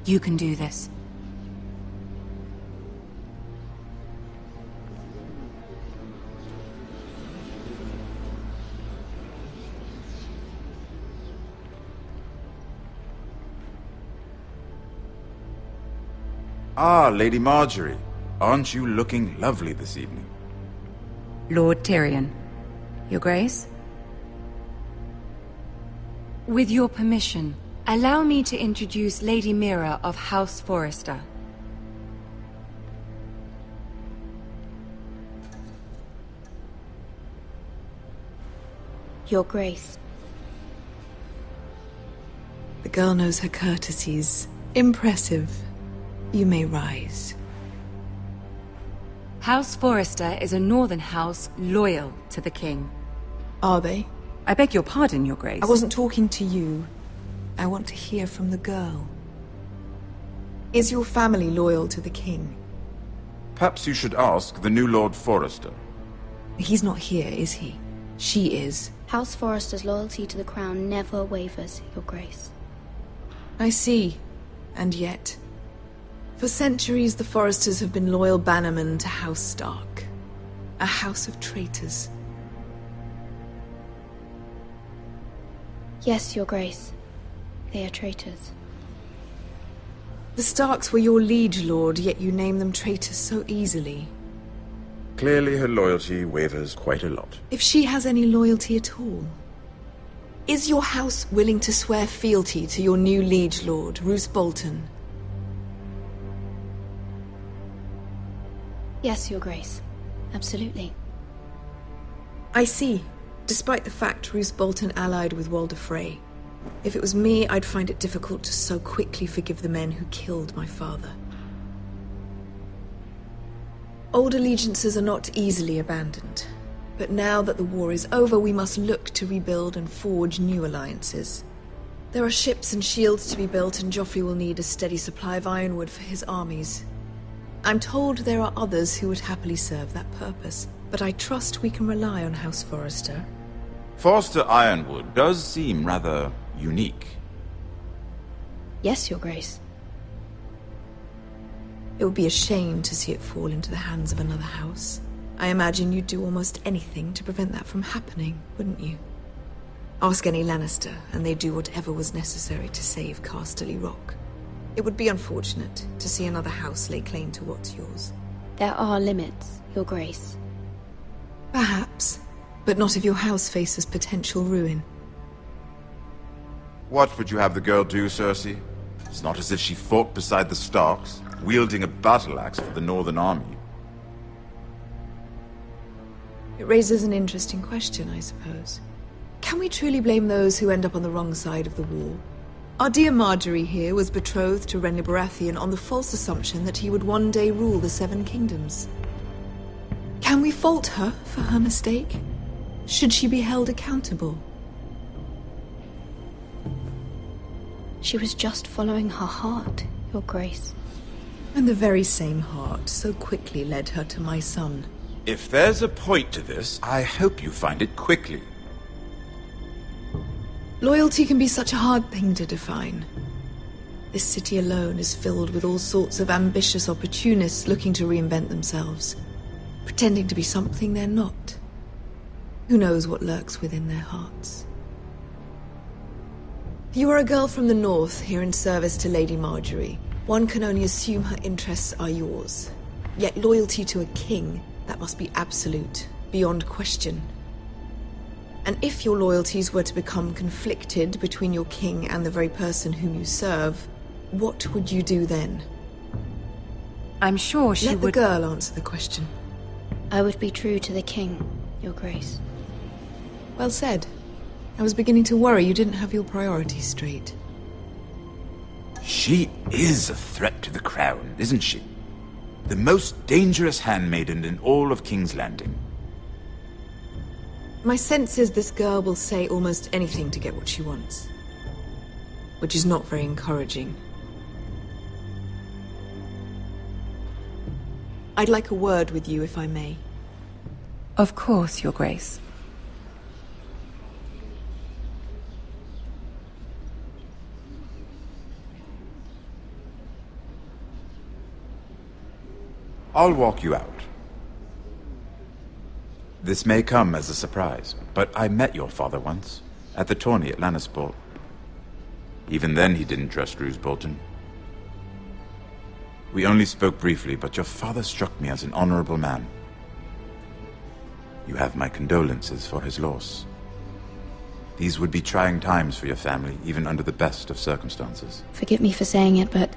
You can do this. Ah, Lady Marjorie. Aren't you looking lovely this evening? Lord Tyrion. Your Grace? With your permission, allow me to introduce Lady Mira of House Forrester. Your Grace. The girl knows her courtesies. Impressive. You may rise. House Forrester is a northern house loyal to the king. Are they? I beg your pardon, Your Grace. I wasn't talking to you. I want to hear from the girl. Is your family loyal to the king? Perhaps you should ask the new Lord Forrester. He's not here, is he? She is. House Forrester's loyalty to the crown never wavers, Your Grace. I see. And yet... For centuries, the Forresters have been loyal bannermen to House Stark. A house of traitors. Yes, Your Grace. They are traitors. The Starks were your liege lord, yet you name them traitors so easily. Clearly her loyalty wavers quite a lot. If she has any loyalty at all. Is your house willing to swear fealty to your new liege lord, Roose Bolton? Yes, Your Grace. Absolutely. I see. Despite the fact Roose Bolton allied with Walder Frey. If it was me, I'd find it difficult to so quickly forgive the men who killed my father. Old allegiances are not easily abandoned. But now that the war is over, we must look to rebuild and forge new alliances. There are ships and shields to be built, and Joffrey will need a steady supply of ironwood for his armies. I'm told there are others who would happily serve that purpose, but I trust we can rely on House Forrester. Forrester Ironwood does seem rather unique. Yes, Your Grace. It would be a shame to see it fall into the hands of another house. I imagine you'd do almost anything to prevent that from happening, wouldn't you? Ask any Lannister, and they'd do whatever was necessary to save Casterly Rock. It would be unfortunate to see another house lay claim to what's yours. There are limits, Your Grace. Perhaps, but not if your house faces potential ruin. What would you have the girl do, Cersei? It's not as if she fought beside the Starks, wielding a battle axe for the Northern Army. It raises an interesting question, I suppose. Can we truly blame those who end up on the wrong side of the war? Our dear Marjorie here was betrothed to Renly Baratheon on the false assumption that he would one day rule the Seven Kingdoms. Can we fault her for her mistake? Should she be held accountable? She was just following her heart, Your Grace. And the very same heart so quickly led her to my son. If there's a point to this, I hope you find it quickly. Loyalty can be such a hard thing to define. This city alone is filled with all sorts of ambitious opportunists looking to reinvent themselves, pretending to be something they're not. Who knows what lurks within their hearts? You are a girl from the north, here in service to Lady Marjorie. One can only assume her interests are yours. Yet loyalty to a king, that must be absolute, beyond question. And if your loyalties were to become conflicted between your king and the very person whom you serve, what would you do then? I'm sure she would... Let the girl answer the question. I would be true to the king, Your Grace. Well said. I was beginning to worry you didn't have your priorities straight. She is a threat to the crown, isn't she? The most dangerous handmaiden in all of King's Landing. My sense is this girl will say almost anything to get what she wants. Which is not very encouraging. I'd like a word with you, if I may. Of course, Your Grace. I'll walk you out. This may come as a surprise, but I met your father once, at the tourney at Lannisport. Even then he didn't trust Roose Bolton. We only spoke briefly, but your father struck me as an honorable man. You have my condolences for his loss. These would be trying times for your family, even under the best of circumstances. Forgive me for saying it, but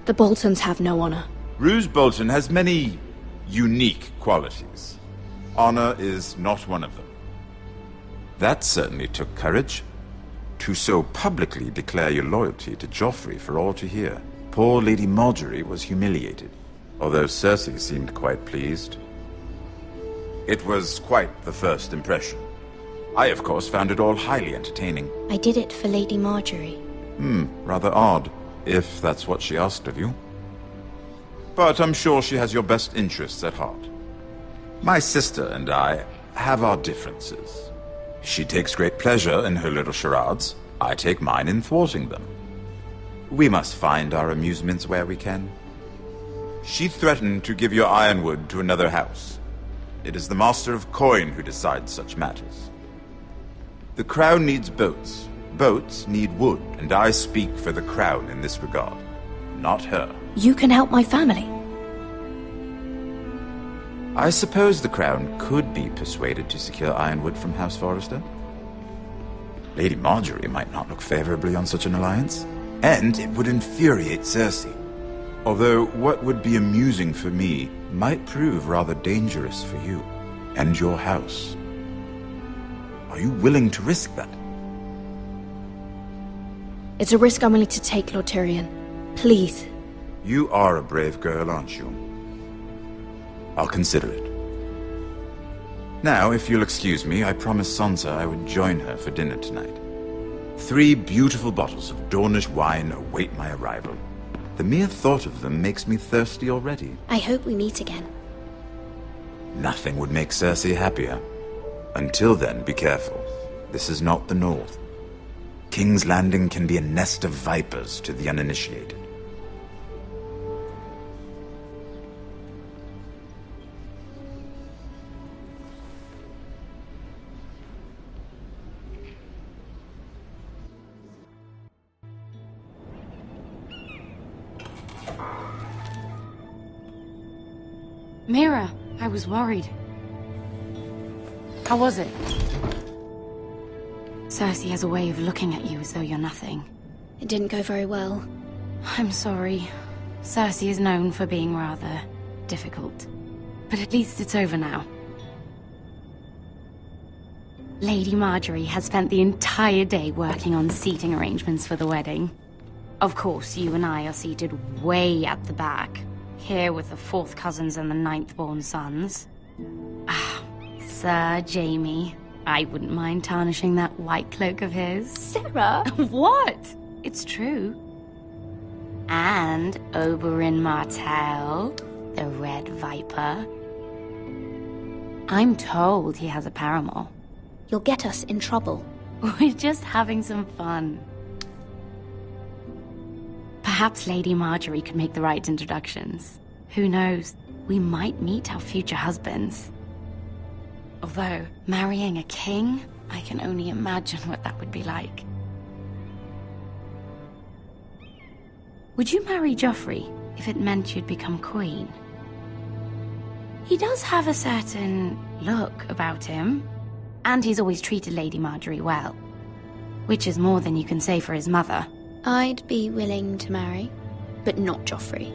the Boltons have no honor. Roose Bolton has many unique qualities. Honor is not one of them. That certainly took courage. To so publicly declare your loyalty to Joffrey for all to hear. Poor Lady Margaery was humiliated, although Cersei seemed quite pleased. It was quite the first impression. I, of course, found it all highly entertaining. I did it for Lady Margaery. Rather odd, if that's what she asked of you. But I'm sure she has your best interests at heart. My sister and I have our differences. She takes great pleasure in her little charades. I take mine in thwarting them. We must find our amusements where we can. She threatened to give your ironwood to another house. It is the Master of Coin who decides such matters. The Crown needs boats. Boats need wood, and I speak for the Crown in this regard, not her. You can help my family. I suppose the Crown could be persuaded to secure ironwood from House Forrester. Lady Margaery might not look favorably on such an alliance, and it would infuriate Cersei. Although what would be amusing for me might prove rather dangerous for you and your house. Are you willing to risk that? It's a risk I'm willing to take, Lord Tyrion. Please. You are a brave girl, aren't you? I'll consider it. Now, if you'll excuse me, I promised Sansa I would join her for dinner tonight. 3 beautiful bottles of Dornish wine await my arrival. The mere thought of them makes me thirsty already. I hope we meet again. Nothing would make Cersei happier. Until then, be careful. This is not the North. King's Landing can be a nest of vipers to the uninitiated. Mira, I was worried. How was it? Cersei has a way of looking at you as though you're nothing. It didn't go very well. I'm sorry. Cersei is known for being rather difficult. But at least it's over now. Lady Margaery has spent the entire day working on seating arrangements for the wedding. Of course, you and I are seated way at the back, here with the 4th cousins and the 9th-born sons. Sir Jaime. I wouldn't mind tarnishing that white cloak of his. Sarah! What? It's true. And Oberyn Martell, the Red Viper. I'm told he has a paramour. You'll get us in trouble. We're just having some fun. Perhaps Lady Margaery could make the right introductions. Who knows? We might meet our future husbands. Although, marrying a king, I can only imagine what that would be like. Would you marry Joffrey if it meant you'd become queen? He does have a certain look about him, and he's always treated Lady Margaery well, which is more than you can say for his mother. I'd be willing to marry, but not Joffrey.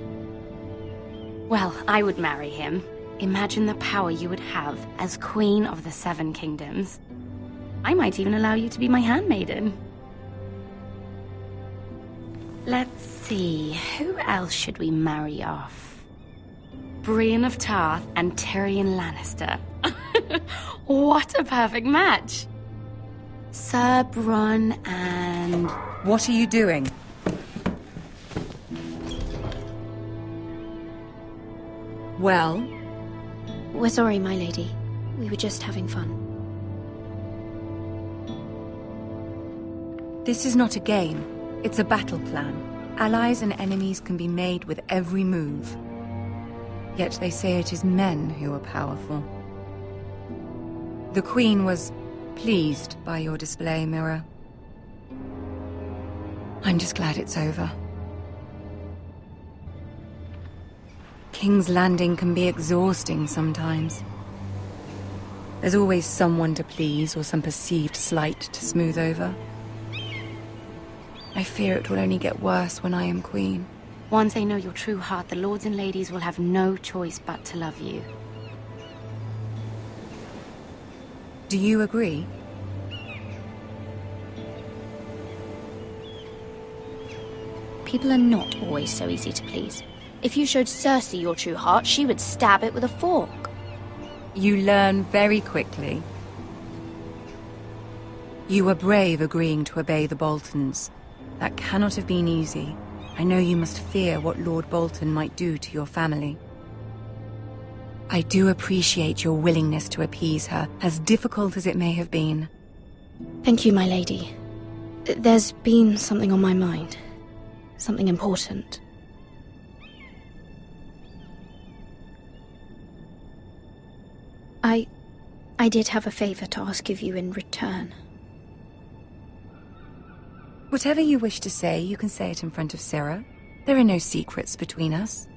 Well, I would marry him. Imagine the power you would have as Queen of the 7 Kingdoms. I might even allow you to be my handmaiden. Let's see, who else should we marry off? Brienne of Tarth and Tyrion Lannister. What a perfect match! Sir Bronn and... What are you doing? Well? We're sorry, my lady. We were just having fun. This is not a game. It's a battle plan. Allies and enemies can be made with every move. Yet they say it is men who are powerful. The Queen was pleased by your display, Mira. I'm just glad it's over. King's Landing can be exhausting sometimes. There's always someone to please or some perceived slight to smooth over. I fear it will only get worse when I am queen. Once they know your true heart, the lords and ladies will have no choice but to love you. Do you agree? People are not always so easy to please. If you showed Cersei your true heart, she would stab it with a fork. You learn very quickly. You were brave agreeing to obey the Boltons. That cannot have been easy. I know you must fear what Lord Bolton might do to your family. I do appreciate your willingness to appease her, as difficult as it may have been. Thank you, my lady. There's been something on my mind. Something important. I did have a favor to ask of you in return. Whatever you wish to say, you can say it in front of Sarah. There are no secrets between us.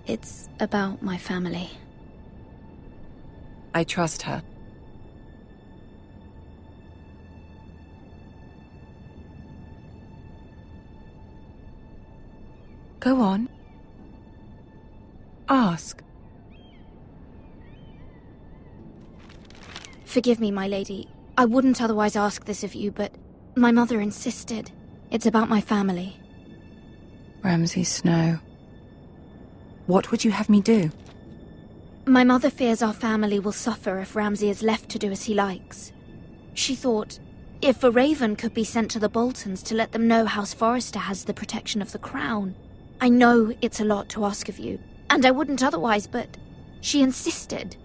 It's about my family. I trust her. Go on. Ask. Forgive me, my lady. I wouldn't otherwise ask this of you, but my mother insisted. It's about my family. Ramsay Snow. What would you have me do? My mother fears our family will suffer if Ramsay is left to do as he likes. She thought, if a raven could be sent to the Boltons to let them know House Forrester has the protection of the crown. I know it's a lot to ask of you, and I wouldn't otherwise, but she insisted.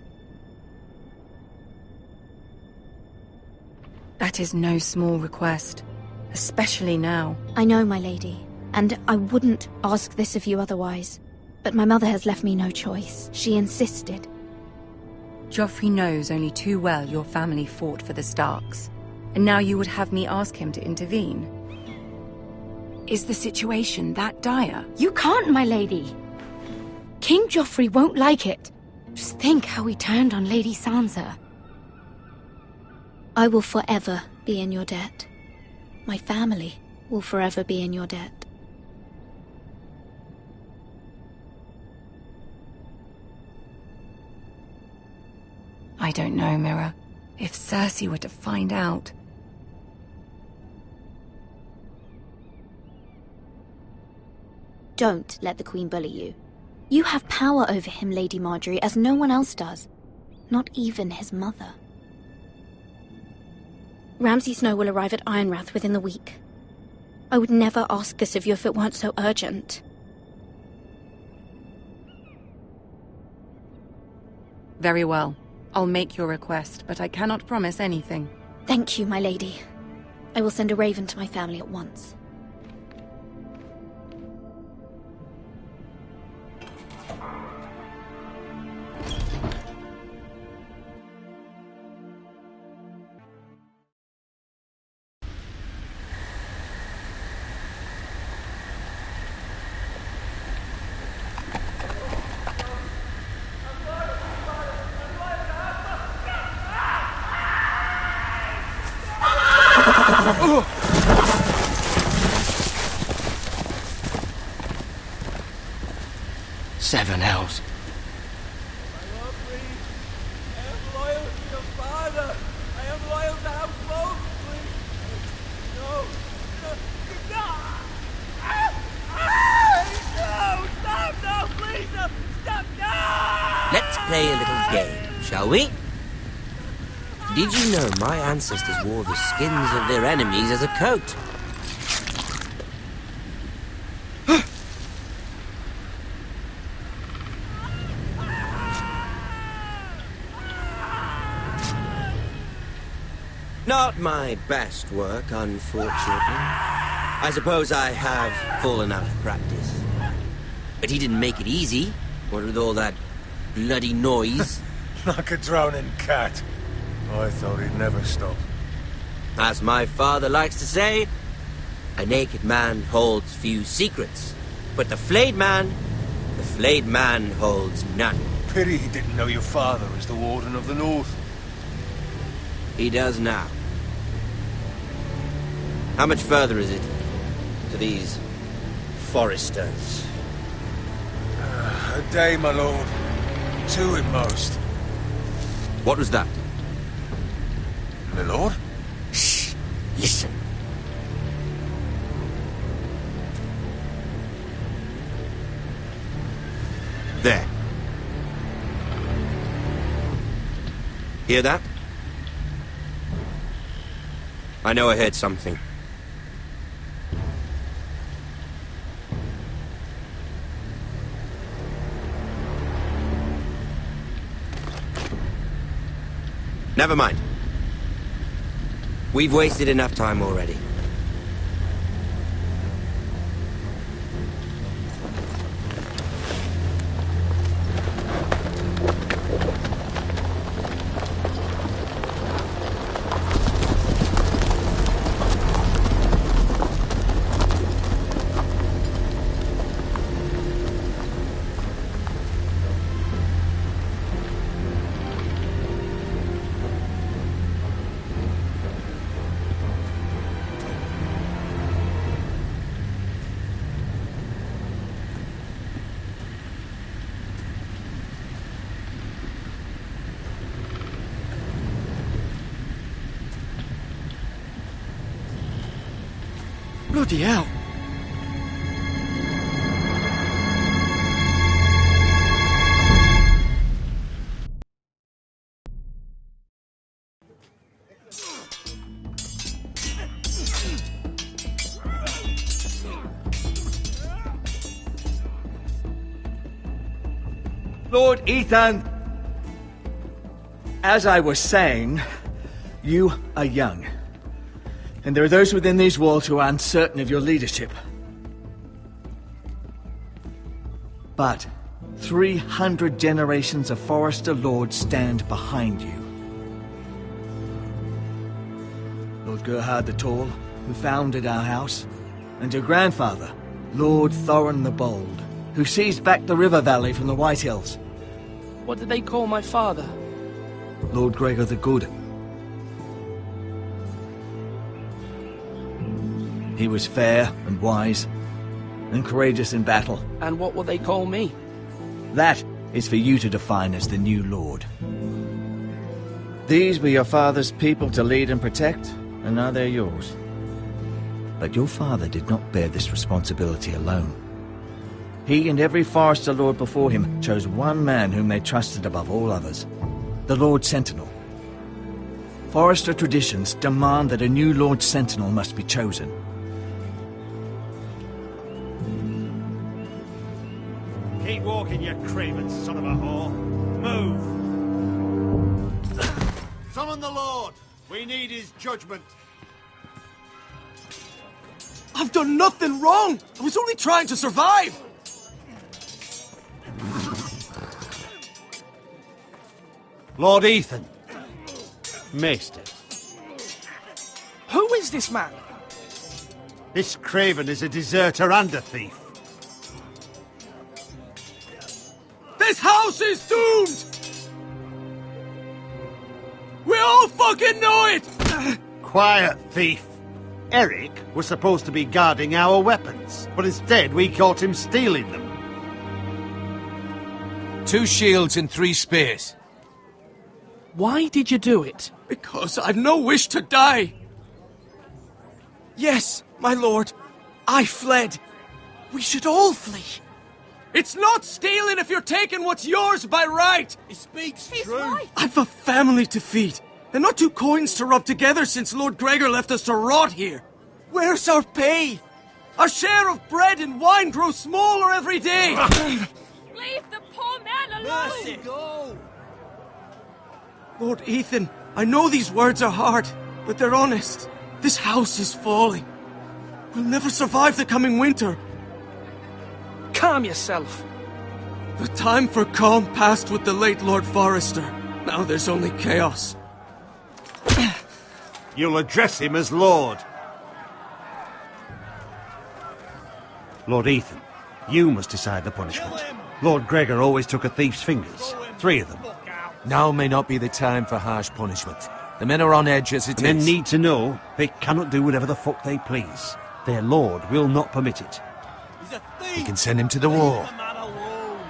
That is no small request, especially now. I know, my lady, and I wouldn't ask this of you otherwise. But my mother has left me no choice. She insisted. Joffrey knows only too well your family fought for the Starks, and now you would have me ask him to intervene. Is the situation that dire? You can't, my lady. King Joffrey won't like it. Just think how he turned on Lady Sansa. I will forever be in your debt. My family will forever be in your debt. I don't know, Mira. If Cersei were to find out... Don't let the Queen bully you. You have power over him, Lady Margaery, as no one else does. Not even his mother. Ramsay Snow will arrive at Ironrath within the week. I would never ask this of you if it weren't so urgent. Very well. I'll make your request, but I cannot promise anything. Thank you, my lady. I will send a raven to my family at once. Seven hells. Let's play a little game, shall we? Did you know my ancestors wore the skins of their enemies as a coat? Not my best work, unfortunately. I suppose I have fallen out of practice. But he didn't make it easy, what with all that bloody noise. Like a drowning cat. I thought he'd never stop. As my father likes to say, a naked man holds few secrets. But the flayed man holds none. Pity he didn't know your father was the Warden of the North. He does now. How much further is it to these Forresters? A day, my lord. 2 at most. What was that? My lord? Shh! Listen. There. Hear that? I know I heard something. Never mind. We've wasted enough time already. Bloody hell. Lord Ethan! As I was saying, you are young. And there are those within these walls who are uncertain of your leadership. But 300 generations of Forrester lords stand behind you. Lord Gerhard the Tall, who founded our house, and your grandfather, Lord Thorin the Bold, who seized back the river valley from the White Hills. What did they call my father? Lord Gregor the Good. He was fair and wise, and courageous in battle. And what will they call me? That is for you to define as the new lord. These were your father's people to lead and protect, and now they're yours. But your father did not bear this responsibility alone. He and every Forrester lord before him chose one man whom they trusted above all others, the Lord Sentinel. Forrester traditions demand that a new Lord Sentinel must be chosen. Keep walking, you craven son of a whore. Move! Summon the Lord! We need his judgment. I've done nothing wrong! I was only trying to survive! Lord Ethan. Maester. Who is this man? This craven is a deserter and a thief. This house is doomed! We all fucking know it! Quiet, thief. Eric was supposed to be guarding our weapons, but instead we caught him stealing them. 2 shields and 3 spears. Why did you do it? Because I've no wish to die. Yes, my lord. I fled. We should all flee. It's not stealing if you're taking what's yours by right. He speaks true. Right. I've a family to feed, and not 2 coins to rub together since Lord Gregor left us to rot here. Where's our pay? Our share of bread and wine grows smaller every day. Leave the poor man alone! Mercy, go! Lord Ethan, I know these words are hard, but they're honest. This house is falling. We'll never survive the coming winter. Calm yourself. The time for calm passed with the late Lord Forrester. Now there's only chaos. You'll address him as Lord. Lord Ethan, You must decide the punishment. Lord Gregor always took a thief's fingers. 3 of them. Now may not be the time for harsh punishment. The men are on edge as it is. Men need to know they cannot do whatever the fuck they please. Their lord will not permit it. He's a thief! We can send him to the war. Leave the man alone.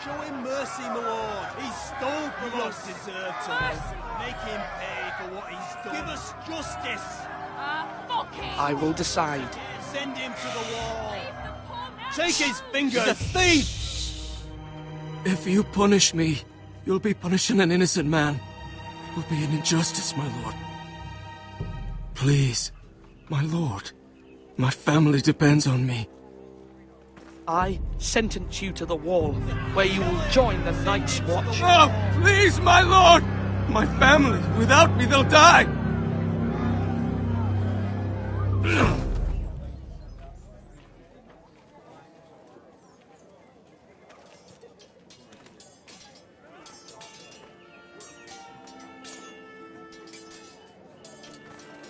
Show him mercy, my lord. He stole from us. Deserve to live. Make him pay for what he's done. Give us justice. Fuck him! I will decide. Send him to the wall. Take his fingers. He's a thief! If you punish me, you'll be punishing an innocent man. It will be an injustice, my lord. Please, my lord. My family depends on me. I sentence you to the wall, where you will join the Night's Watch. No, please, my lord! My family, without me, they'll die!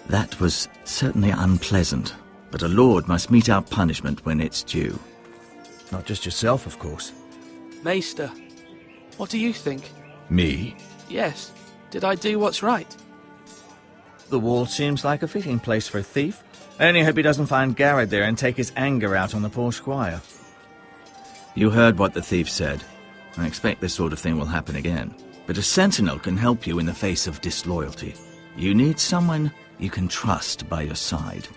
That was certainly unpleasant, but a lord must mete out punishment when it's due. Not just yourself, of course. Maester, what do you think? Me? Yes. Did I do what's right? The wall seems like a fitting place for a thief. I only hope he doesn't find Garrett there and take his anger out on the poor squire. You heard what the thief said. I expect this sort of thing will happen again. But a sentinel can help you in the face of disloyalty. You need someone you can trust by your side.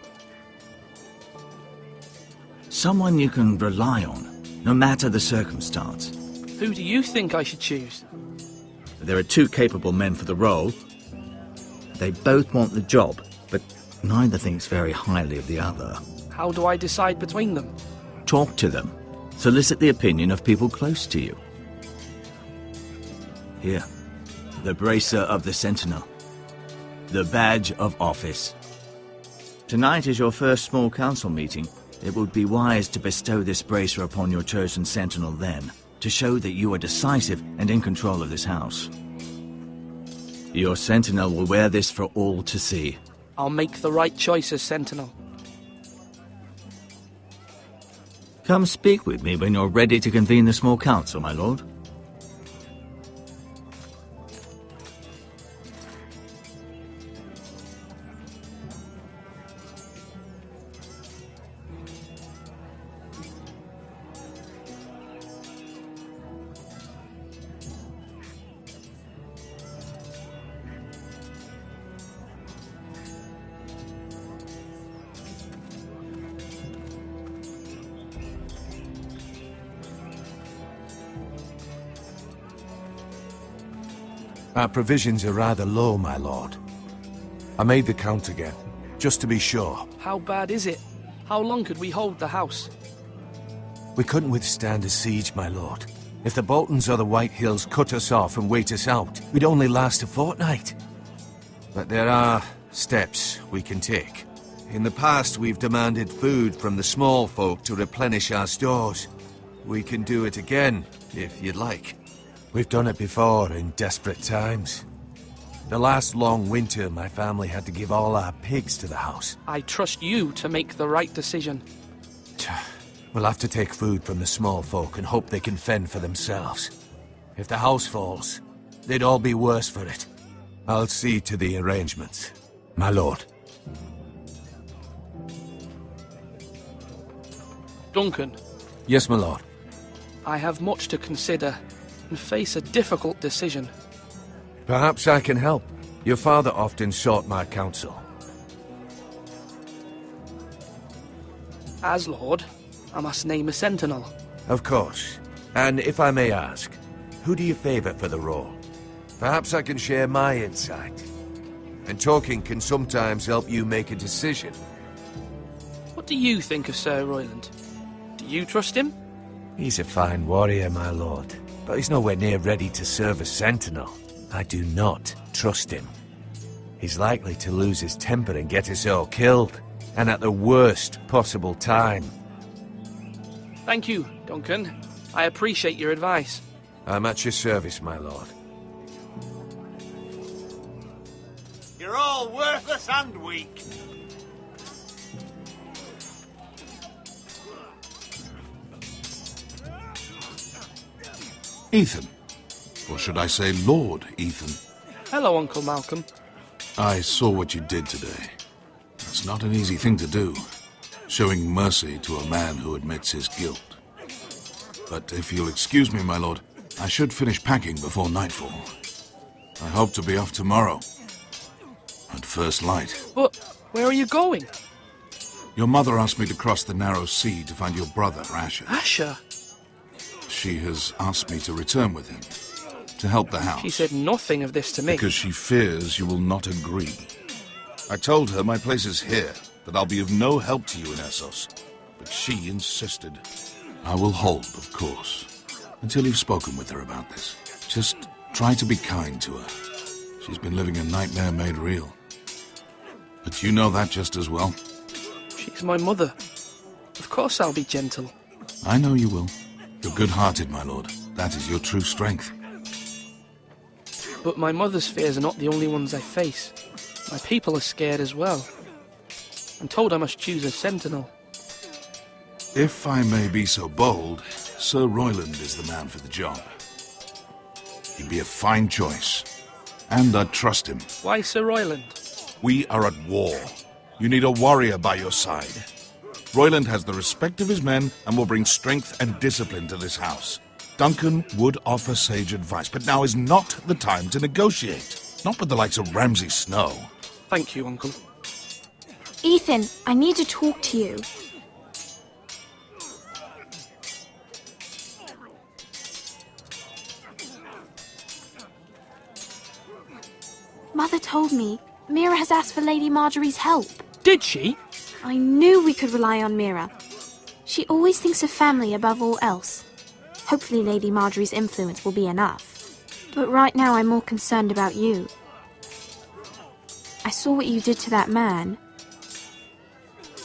Someone you can rely on, no matter the circumstance. Who do you think I should choose? There are 2 capable men for the role. They both want the job, but neither thinks very highly of the other. How do I decide between them? Talk to them. Solicit the opinion of people close to you. Here, the bracer of the Sentinel. The badge of office. Tonight is your first small council meeting. It would be wise to bestow this bracer upon your chosen sentinel then, to show that you are decisive and in control of this house. Your sentinel will wear this for all to see. I'll make the right choice as sentinel. Come speak with me when you're ready to convene the small council, my lord. Our provisions are rather low, my lord. I made the count again, just to be sure. How bad is it? How long could we hold the house? We couldn't withstand a siege, my lord. If the Boltons or the White Hills cut us off and wait us out, we'd only last a fortnight. But there are steps we can take. In the past, we've demanded food from the small folk to replenish our stores. We can do it again, if you'd like. We've done it before in desperate times. The last long winter, my family had to give all our pigs to the house. I trust you to make the right decision. We'll have to take food from the small folk and hope they can fend for themselves. If the house falls, they'd all be worse for it. I'll see to the arrangements, my lord. Duncan. Yes, my lord. I have much to consider and face a difficult decision. Perhaps I can help. Your father often sought my counsel. As Lord, I must name a sentinel. Of course. And if I may ask, who do you favor for the role? Perhaps I can share my insight. And talking can sometimes help you make a decision. What do you think of Sir Royland? Do you trust him? He's a fine warrior, my lord. But he's nowhere near ready to serve as sentinel. I do not trust him. He's likely to lose his temper and get us all killed. And at the worst possible time. Thank you, Duncan. I appreciate your advice. I'm at your service, my lord. You're all worthless and weak. Ethan. Or should I say Lord Ethan? Hello, Uncle Malcolm. I saw what you did today. It's not an easy thing to do, showing mercy to a man who admits his guilt. But if you'll excuse me, my lord, I should finish packing before nightfall. I hope to be off tomorrow. At first light. But where are you going? Your mother asked me to cross the narrow sea to find your brother, Asher. Asher? She has asked me to return with him, to help the house. She said nothing of this to me. Because she fears you will not agree. I told her my place is here, that I'll be of no help to you in Essos. But she insisted. I will hold, of course, until you've spoken with her about this. Just try to be kind to her. She's been living a nightmare made real. But you know that just as well. She's my mother. Of course I'll be gentle. I know you will. You're good-hearted, my lord. That is your true strength. But my mother's fears are not the only ones I face. My people are scared as well. I'm told I must choose a sentinel. If I may be so bold, Sir Royland is the man for the job. He'd be a fine choice. And I'd trust him. Why Sir Royland? We are at war. You need a warrior by your side. Royland has the respect of his men and will bring strength and discipline to this house. Duncan would offer sage advice, but now is not the time to negotiate. Not with the likes of Ramsay Snow. Thank you, Uncle. Ethan, I need to talk to you. Mother told me Mira has asked for Lady Marjorie's help. Did she? I knew we could rely on Mira. She always thinks of family above all else. Hopefully Lady Marjorie's influence will be enough. But right now I'm more concerned about you. I saw what you did to that man.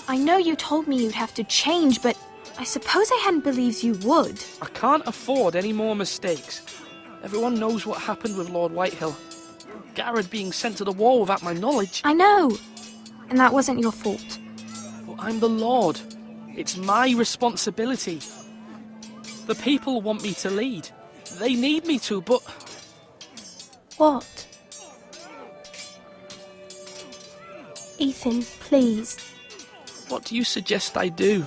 I know you told me you'd have to change, but I suppose I hadn't believed you would. I can't afford any more mistakes. Everyone knows what happened with Lord Whitehill. Garrett being sent to the war without my knowledge. I know. And that wasn't your fault. But I'm the Lord. It's my responsibility. The people want me to lead. They need me to, but... What? Ethan, please. What do you suggest I do?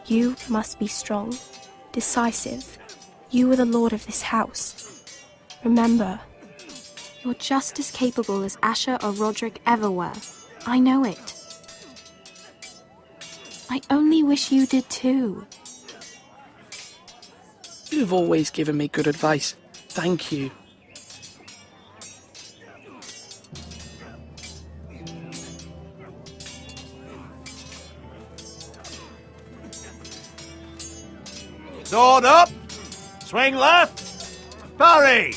You must be strong, decisive. You are the lord of this house. Remember, you're just as capable as Asher or Roderick ever were. I know it. I only wish you did too. You've always given me good advice. Thank you. Sword up! Swing left! Parry!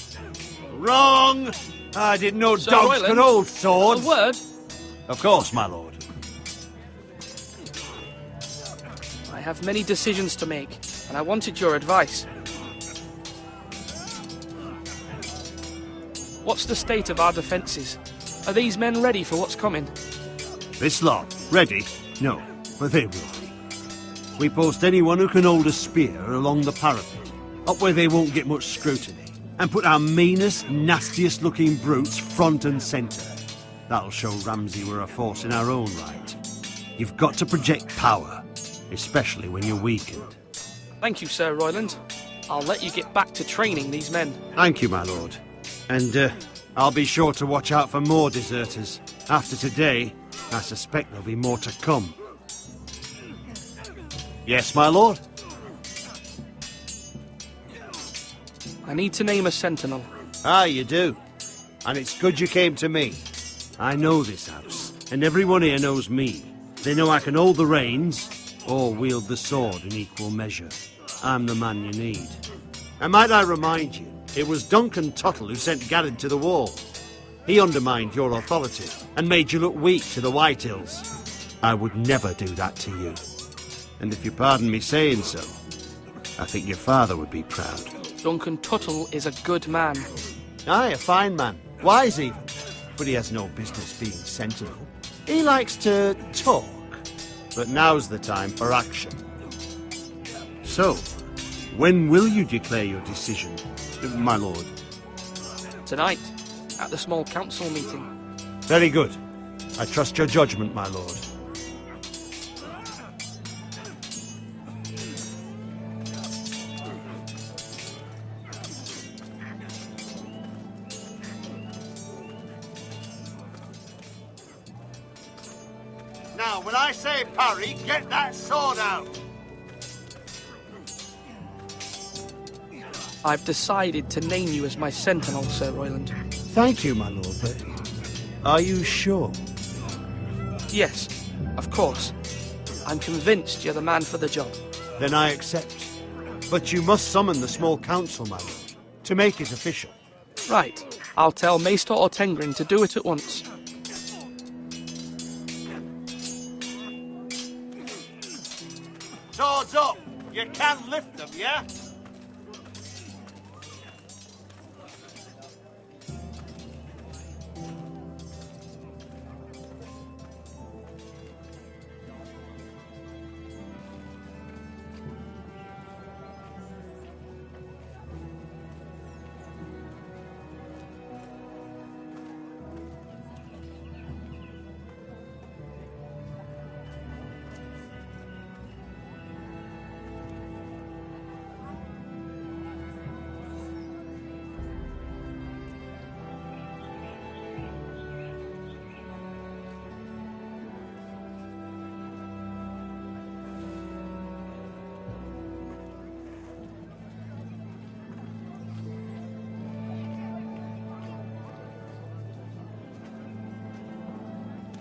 Wrong! I didn't know Sir dogs Royland, could hold swords. A word? Of course, my lord. I have many decisions to make, and I wanted your advice. What's the state of our defences? Are these men ready for what's coming? This lot, ready? No, but they will be. We post anyone who can hold a spear along the parapet, up where they won't get much scrutiny, and put our meanest, nastiest looking brutes front and centre. That'll show Ramsay we're a force in our own right. You've got to project power, especially when you're weakened. Thank you, Sir Royland. I'll let you get back to training these men. Thank you, my lord. And I'll be sure to watch out for more deserters. After today, I suspect there'll be more to come. Yes, my lord? I need to name a sentinel. Ah, you do. And it's good you came to me. I know this house, and everyone here knows me. They know I can hold the reins, or wield the sword in equal measure. I'm the man you need. And might I remind you, it was Duncan Tuttle who sent Garrett to the wall. He undermined your authority, and made you look weak to the Whitehills. I would never do that to you. And if you pardon me saying so, I think your father would be proud. Duncan Tuttle is a good man. Aye, a fine man. Wise even. But he has no business being sentinel. He likes to talk. But now's the time for action. So, When will you declare your decision, my lord? Tonight, at the small council meeting. Very good. I trust your judgment, my lord. Now, when I say parry, get that sword out! I've decided to name you as my sentinel, Sir Royland. Thank you, my lord, but are you sure? Yes, of course. I'm convinced you're the man for the job. Then I accept. But you must summon the small council, my lord, to make it official. Right. I'll tell Maester Ortengrin to do it at once. Swords up! You can lift them, yeah?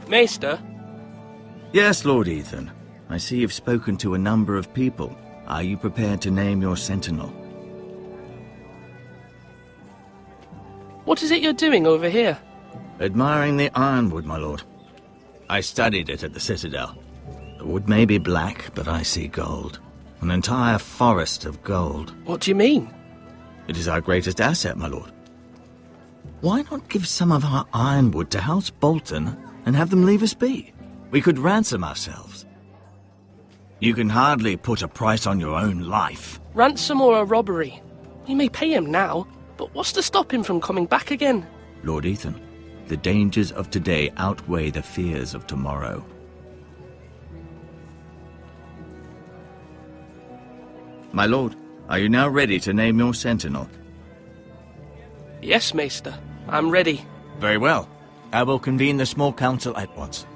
Maester? Yes, Lord Ethan. I see you've spoken to a number of people. Are you prepared to name your sentinel? What is it you're doing over here? Admiring the ironwood, my lord. I studied it at the Citadel. The wood may be black, but I see gold. An entire forest of gold. What do you mean? It is our greatest asset, my lord. Why not give some of our ironwood to House Bolton and have them leave us be? We could ransom ourselves. You can hardly put a price on your own life. Ransom or a robbery? We may pay him now, but what's to stop him from coming back again? Lord Ethan, the dangers of today outweigh the fears of tomorrow. My lord, are you now ready to name your sentinel? Yes, Maester. I'm ready. Very well. I will convene the small council at once.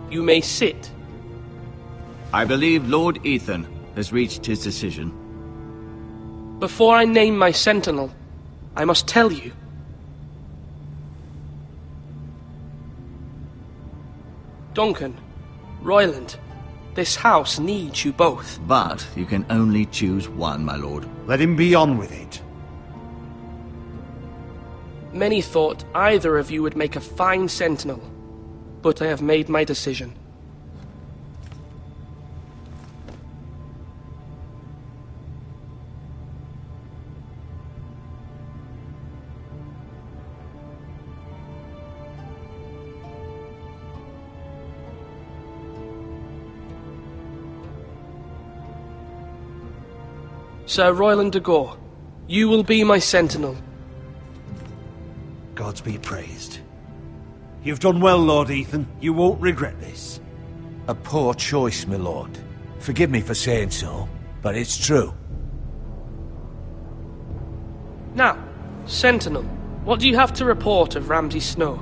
You may sit. I believe Lord Ethan has reached his decision. Before I name my sentinel, I must tell you. Duncan, Royland, this house needs you both. But you can only choose one, my lord. Let him be on with it. Many thought either of you would make a fine sentinel, but I have made my decision. Sir Royland de Gore, you will be my sentinel. Gods be praised. You've done well, Lord Ethan. You won't regret this. A poor choice, my lord. Forgive me for saying so, but it's true. Now, Sentinel, what do you have to report of Ramsay Snow?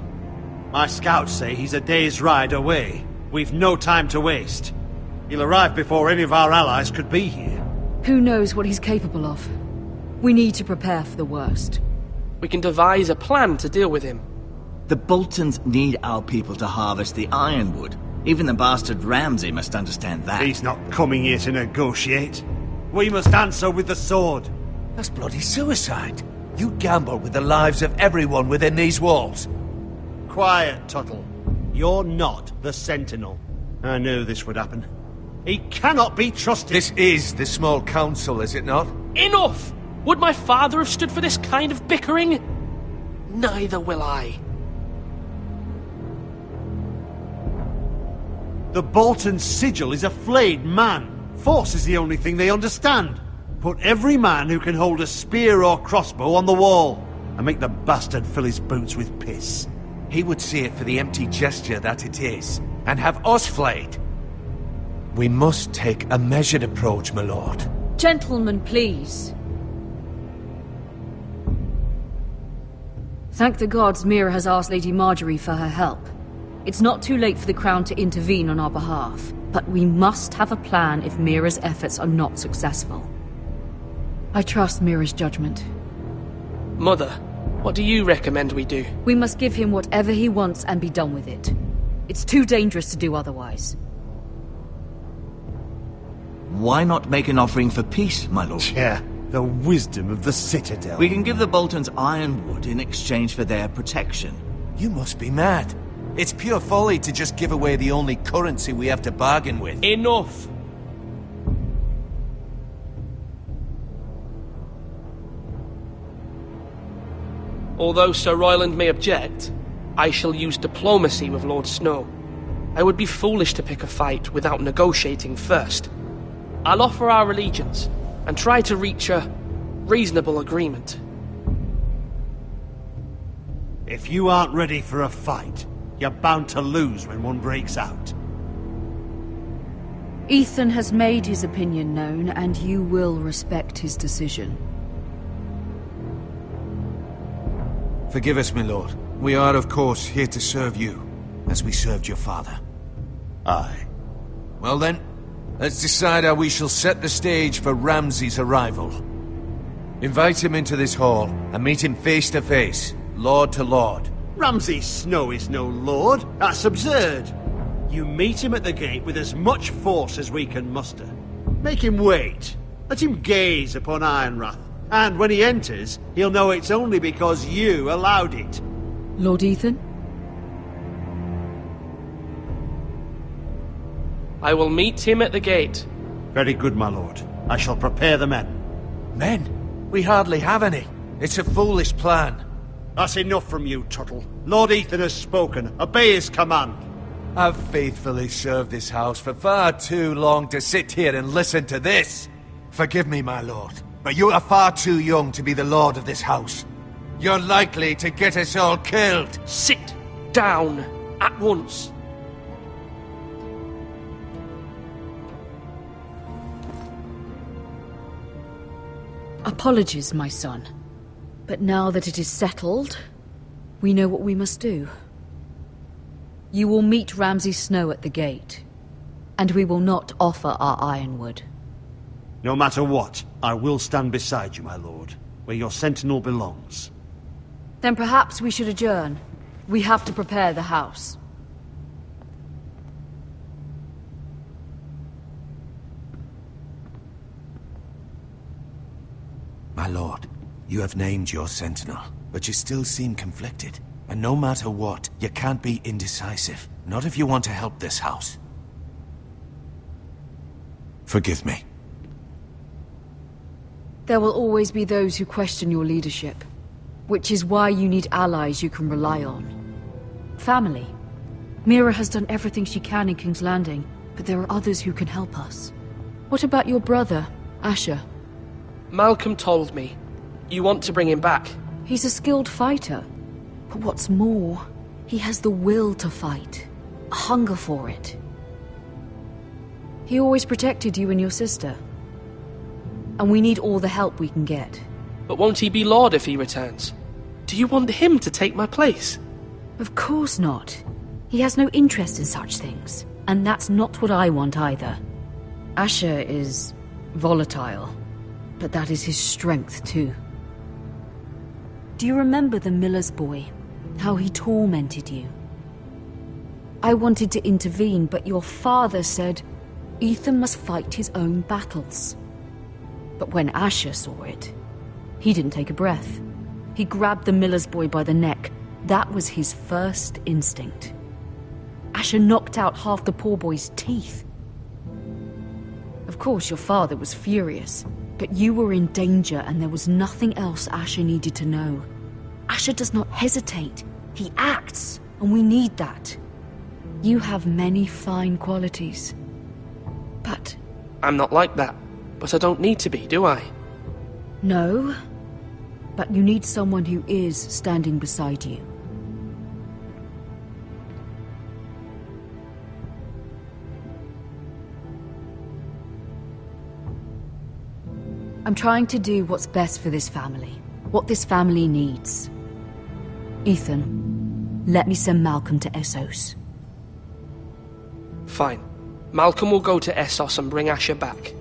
My scouts say he's a day's ride away. We've no time to waste. He'll arrive before any of our allies could be here. Who knows what he's capable of? We need to prepare for the worst. We can devise a plan to deal with him. The Boltons need our people to harvest the ironwood. Even the bastard Ramsay must understand that. He's not coming here to negotiate. We must answer with the sword. That's bloody suicide. You gamble with the lives of everyone within these walls. Quiet, Tuttle. You're not the Sentinel. I knew this would happen. He cannot be trusted. This is the small council, is it not? Enough! Would my father have stood for this kind of bickering? Neither will I. The Bolton sigil is a flayed man. Force is the only thing they understand. Put every man who can hold a spear or crossbow on the wall, and make the bastard fill his boots with piss. He would see it for the empty gesture that it is, and have us flayed. We must take a measured approach, my lord. Gentlemen, please. Thank the gods Mira has asked Lady Marjorie for her help. It's not too late for the Crown to intervene on our behalf, but we must have a plan if Mira's efforts are not successful. I trust Mira's judgment. Mother, what do you recommend we do? We must give him whatever he wants and be done with it. It's too dangerous to do otherwise. Why not make an offering for peace, my lord? Yeah, the wisdom of the Citadel. We can give the Boltons ironwood in exchange for their protection. You must be mad. It's pure folly to just give away the only currency we have to bargain with. Enough! Although Sir Royland may object, I shall use diplomacy with Lord Snow. I would be foolish to pick a fight without negotiating first. I'll offer our allegiance, and try to reach a reasonable agreement. If you aren't ready for a fight, you're bound to lose when one breaks out. Ethan has made his opinion known, and you will respect his decision. Forgive us, my lord. We are, of course, here to serve you, as we served your father. Aye. Well then, let's decide how we shall set the stage for Ramsay's arrival. Invite him into this hall, and meet him face to face, lord to lord. Ramsay Snow is no lord. That's absurd. You meet him at the gate with as much force as we can muster. Make him wait. Let him gaze upon Ironrath. And when he enters, he'll know it's only because you allowed it. Lord Ethan? I will meet him at the gate. Very good, my lord. I shall prepare the men. Men? We hardly have any. It's a foolish plan. That's enough from you, Tuttle. Lord Ethan has spoken. Obey his command. I've faithfully served this house for far too long to sit here and listen to this. Forgive me, my lord, but you are far too young to be the lord of this house. You're likely to get us all killed. Sit down at once. Apologies, my son. But now that it is settled, we know what we must do. You will meet Ramsay Snow at the gate, and we will not offer our ironwood. No matter what, I will stand beside you, my lord, where your sentinel belongs. Then perhaps we should adjourn. We have to prepare the house. My lord, you have named your sentinel, but you still seem conflicted. And no matter what, you can't be indecisive. Not if you want to help this house. Forgive me. There will always be those who question your leadership, which is why you need allies you can rely on. Family. Mira has done everything she can in King's Landing, but there are others who can help us. What about your brother, Asher? Malcolm told me. You want to bring him back. He's a skilled fighter. But what's more, he has the will to fight. A hunger for it. He always protected you and your sister. And we need all the help we can get. But won't he be Lord if he returns? Do you want him to take my place? Of course not. He has no interest in such things. And that's not what I want either. Asher is volatile. But that is his strength too. Do you remember the miller's boy? How he tormented you? I wanted to intervene, but your father said Ethan must fight his own battles. But when Asher saw it, he didn't take a breath. He grabbed the miller's boy by the neck. That was his first instinct. Asher knocked out half the poor boy's teeth. Of course, your father was furious, but you were in danger and there was nothing else Asher needed to know. Asher does not hesitate. He acts, and we need that. You have many fine qualities, but... I'm not like that, but I don't need to be, do I? No, but you need someone who is standing beside you. I'm trying to do what's best for this family, what this family needs. Ethan, let me send Malcolm to Essos. Fine. Malcolm will go to Essos and bring Asher back.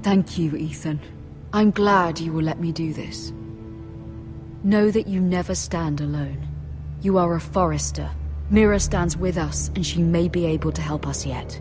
Thank you, Ethan. I'm glad you will let me do this. Know that you never stand alone. You are a Forrester. Mira stands with us, and she may be able to help us yet.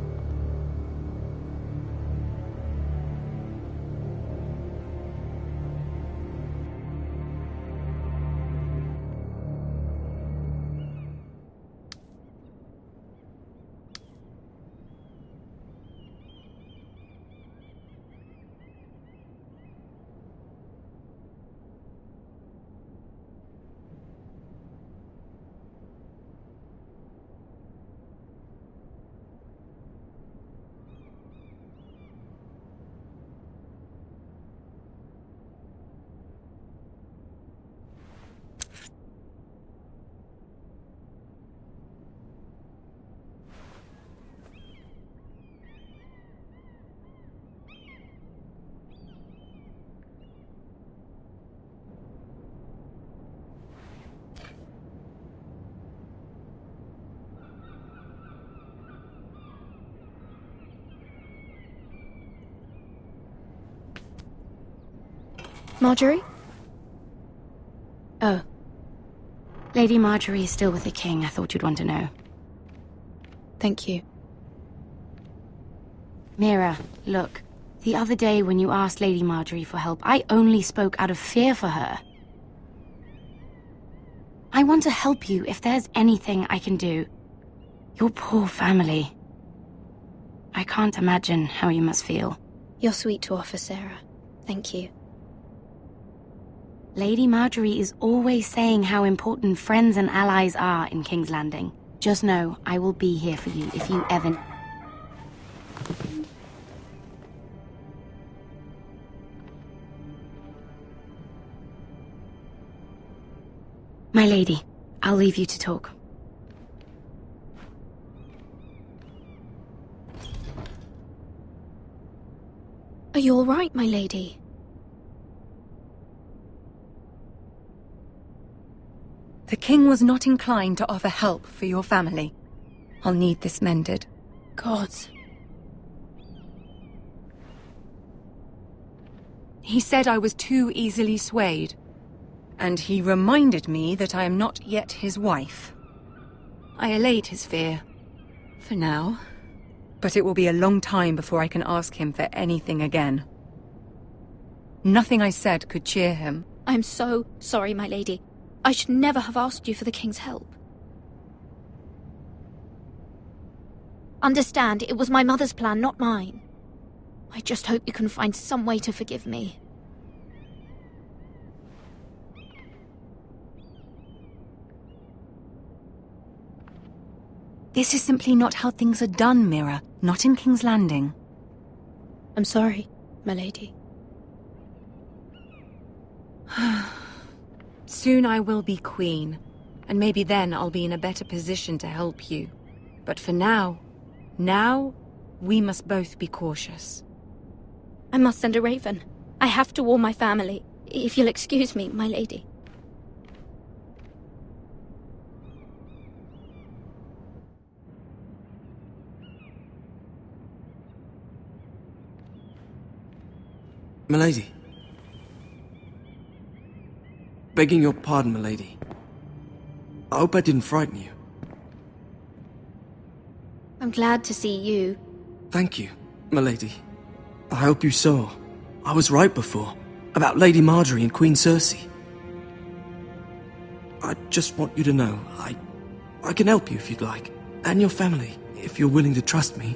Marjorie? Oh. Lady Marjorie is still with the king. I thought you'd want to know. Thank you. Mira, look. The other day when you asked Lady Marjorie for help, I only spoke out of fear for her. I want to help you if there's anything I can do. Your poor family. I can't imagine how you must feel. You're sweet to offer, Sarah. Thank you. Lady Marjorie is always saying how important friends and allies are in King's Landing. Just know, I will be here for you if you ever... My lady, I'll leave you to talk. Are you all right, my lady? The king was not inclined to offer help for your family. I'll need this mended. Gods. He said I was too easily swayed. And he reminded me that I am not yet his wife. I allayed his fear. For now. But it will be a long time before I can ask him for anything again. Nothing I said could cheer him. I'm so sorry, my lady. I should never have asked you for the king's help. Understand, it was my mother's plan, not mine. I just hope you can find some way to forgive me. This is simply not how things are done, Mira. Not in King's Landing. I'm sorry, my lady. Soon I will be queen, and maybe then I'll be in a better position to help you. But for now, we must both be cautious. I must send a raven. I have to warn my family. If you'll excuse me, my lady. Milady. Begging your pardon, milady. I hope I didn't frighten you. I'm glad to see you. Thank you, milady. I hope you saw. I was right before. About Lady Marjorie and Queen Cersei. I just want you to know, I can help you if you'd like. And your family, if you're willing to trust me.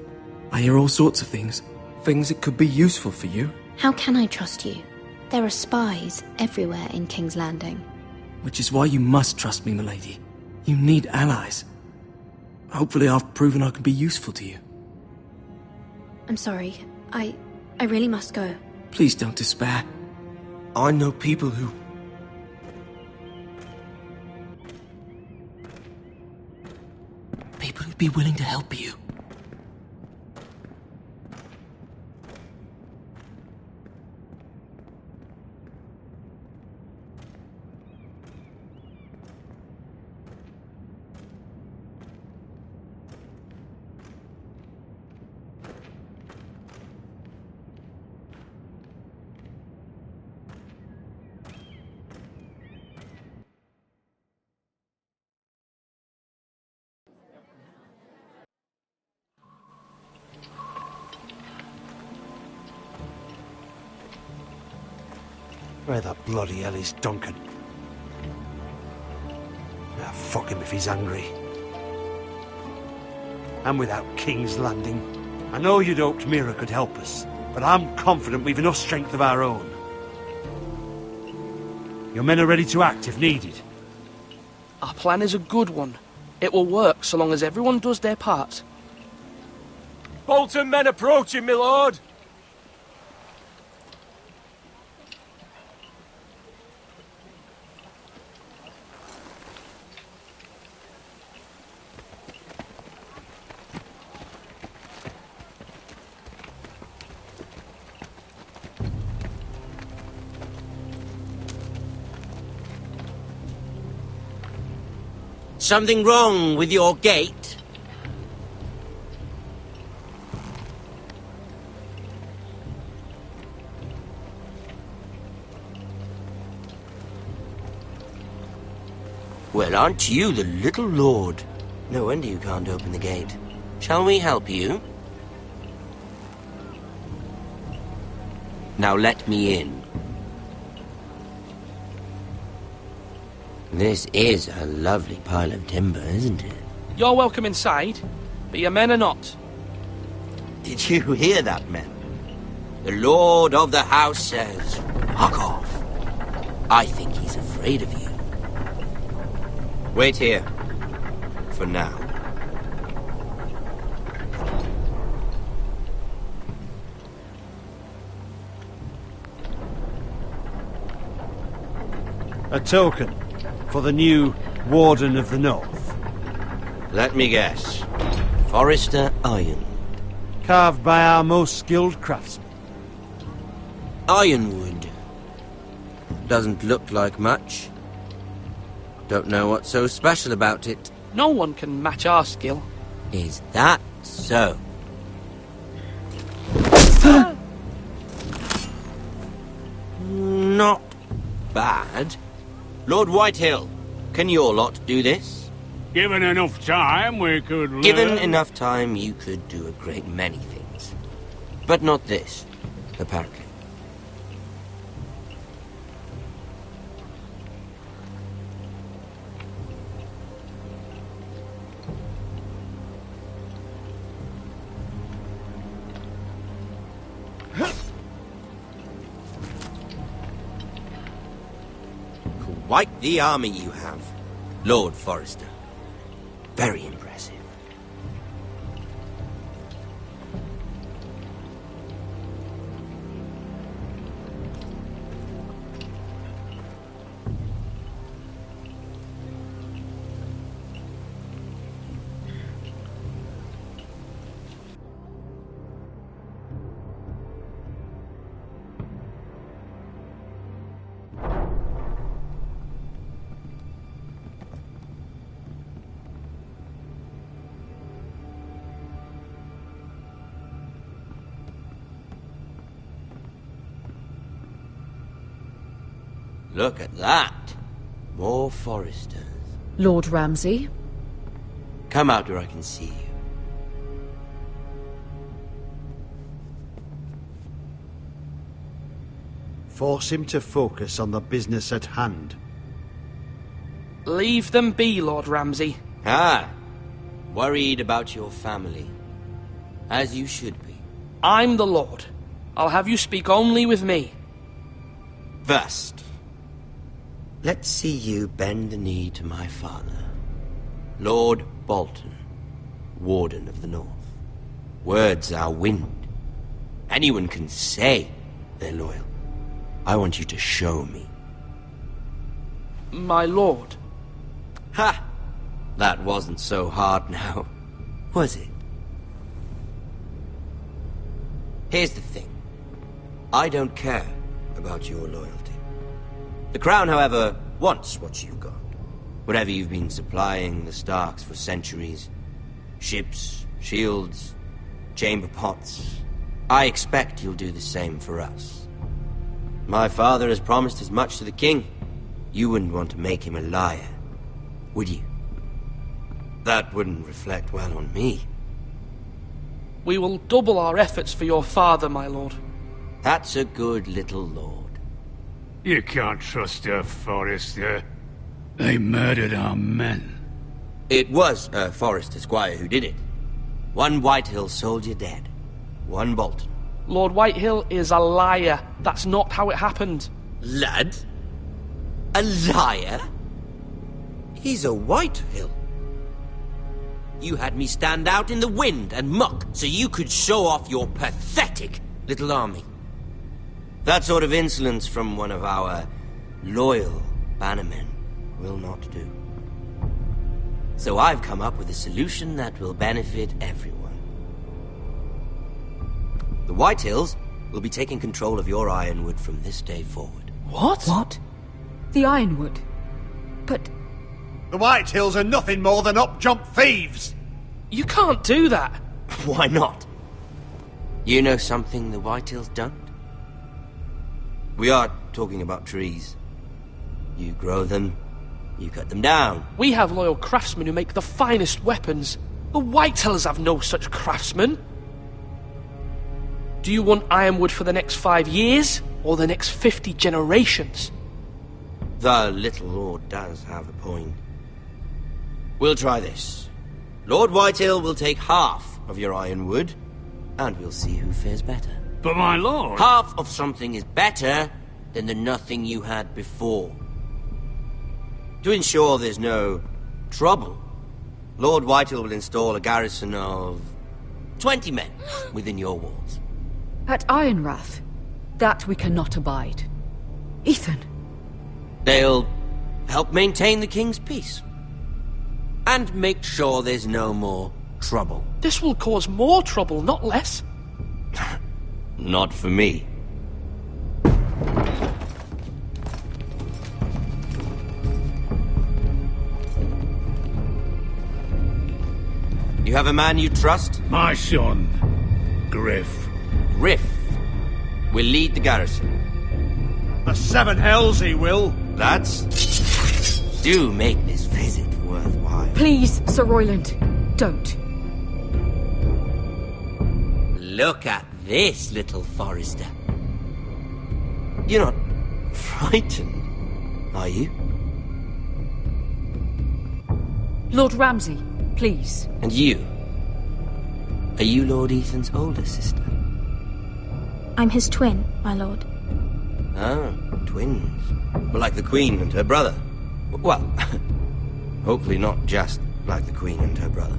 I hear all sorts of things. Things that could be useful for you. How can I trust you? There are spies everywhere in King's Landing. Which is why you must trust me, milady. You need allies. Hopefully I've proven I can be useful to you. I'm sorry. I really must go. Please don't despair. I know people who... People who'd be willing to help you. Where the bloody hell is Duncan? Ah, fuck him if he's angry. And without King's Landing. I know you'd hoped Mira could help us, but I'm confident we've enough strength of our own. Your men are ready to act if needed. Our plan is a good one. It will work so long as everyone does their part. Bolton men approaching, my lord! Something wrong with your gate? Well, aren't you the little lord? No wonder you can't open the gate. Shall we help you? Now let me in. This is a lovely pile of timber, isn't it? You're welcome inside, but your men are not. Did you hear that, men? The lord of the house says, fuck off. I think he's afraid of you. Wait here. For now. A token for the new Warden of the North. Let me guess. Forrester Ironwood. Carved by our most skilled craftsmen. Ironwood. Doesn't look like much. Don't know what's so special about it. No one can match our skill. Is that so? Not bad. Lord Whitehill, can your lot do this? Given enough time, we could... Given enough time, you could do a great many things. But not this, apparently. Quite the army you have, Lord Forrester. Very impressive. Look at that. More Forresters. Lord Ramsay? Come out where I can see you. Force him to focus on the business at hand. Leave them be, Lord Ramsay. Ah, worried about your family. As you should be. I'm the Lord. I'll have you speak only with me. First, let's see you bend the knee to my father, Lord Bolton, Warden of the North. Words are wind. Anyone can say they're loyal. I want you to show me. My lord. Ha! That wasn't so hard now, was it? Here's the thing. I don't care about your loyalty. The Crown, however, wants what you've got. Whatever you've been supplying the Starks for centuries. Ships, shields, chamber pots. I expect you'll do the same for us. My father has promised as much to the king. You wouldn't want to make him a liar, would you? That wouldn't reflect well on me. We will double our efforts for your father, my lord. That's a good little lord. You can't trust a Forrester. They murdered our men. It was a Forrester squire who did it. One Whitehill soldier dead. One Bolton. Lord Whitehill is a liar. That's not how it happened. Lad? A liar? He's a Whitehill. You had me stand out in the wind and muck so you could show off your pathetic little army. That sort of insolence from one of our loyal bannermen will not do. So I've come up with a solution that will benefit everyone. The Whitehills will be taking control of your Ironwood from this day forward. What? What? The Ironwood? But... The Whitehills are nothing more than up-jump thieves! You can't do that! Why not? You know something the Whitehills don't? We are talking about trees. You grow them, you cut them down. We have loyal craftsmen who make the finest weapons. The Whitehills have no such craftsmen. Do you want Ironwood for the next 5 years, or the next 50 generations? The little lord does have a point. We'll try this. Lord Whitehill will take half of your Ironwood, and we'll see who fares better. But my lord... Half of something is better than the nothing you had before. To ensure there's no trouble, Lord Whitehill will install a garrison of 20 men within your walls. At Ironrath? That we cannot abide. Ethan. They'll help maintain the king's peace. And make sure there's no more trouble. This will cause more trouble, not less. Not for me. You have a man you trust? My son, Griff. Griff will lead the garrison. The seven hells he will. Lads, do make this visit worthwhile. Please, Sir Royland, don't. Look at this, little Forrester. You're not frightened, are you? Lord Ramsay, please. And you? Are you Lord Ethan's older sister? I'm his twin, my lord. Ah, twins. Well, like the Queen and her brother. Well, hopefully not just like the Queen and her brother.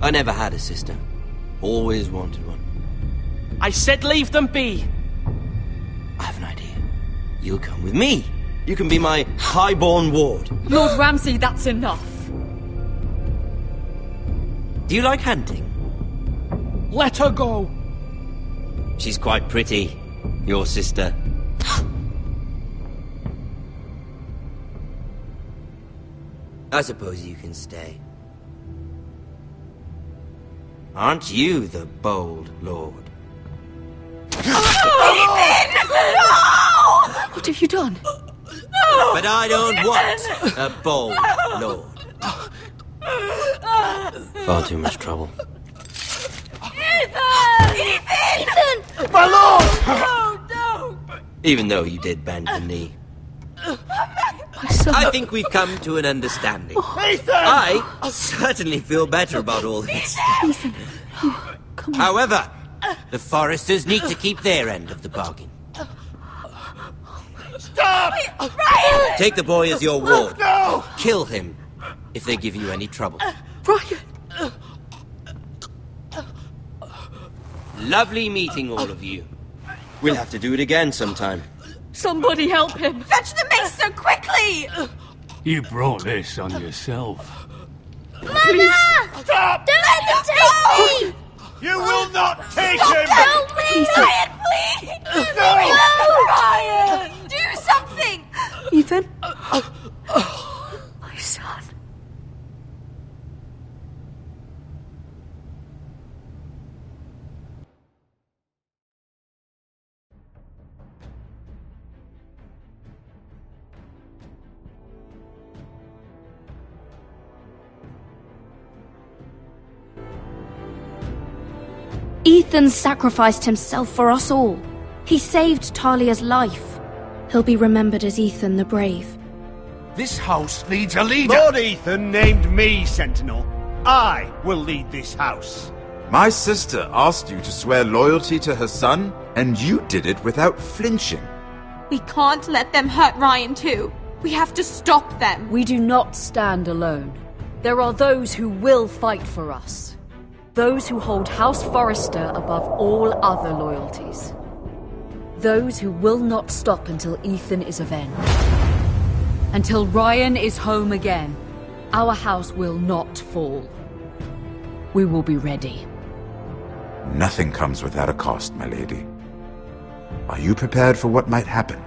I never had a sister. Always wanted one. I said leave them be. I have an idea. You'll come with me. You can be my highborn ward. Lord Ramsay, that's enough. Do you like hunting? Let her go. She's quite pretty, your sister. I suppose you can stay. Aren't you the bold lord? Ethan! No! What have you done? But I don't want a bold lord. Far too much trouble. Ethan! My lord! No! Even though you did bend the knee. My son. I think we've come to an understanding. Ethan! I certainly feel better about all this. Ethan. Oh, come on. However, the Foresters need to keep their end of the bargain. Stop! Ryan! Take the boy as your ward. No! Kill him if they give you any trouble. Ryan! Lovely meeting all of you. We'll have to do it again sometime. Somebody help him! Fetch the maester quickly! You brought this on yourself. Mama! Stop! Don't let them take me! You will not take Stop, him! help me! Ryan, please! No! Ryan! Do something! Ethan? My son. Ethan sacrificed himself for us all. He saved Talia's life. He'll be remembered as Ethan the Brave. This house needs a leader. Lord Ethan named me Sentinel. I will lead this house. My sister asked you to swear loyalty to her son, and you did it without flinching. We can't let them hurt Ryan too. We have to stop them. We do not stand alone. There are those who will fight for us. Those who hold House Forrester above all other loyalties. Those who will not stop until Ethan is avenged. Until Ryan is home again, our house will not fall. We will be ready. Nothing comes without a cost, my lady. Are you prepared for what might happen?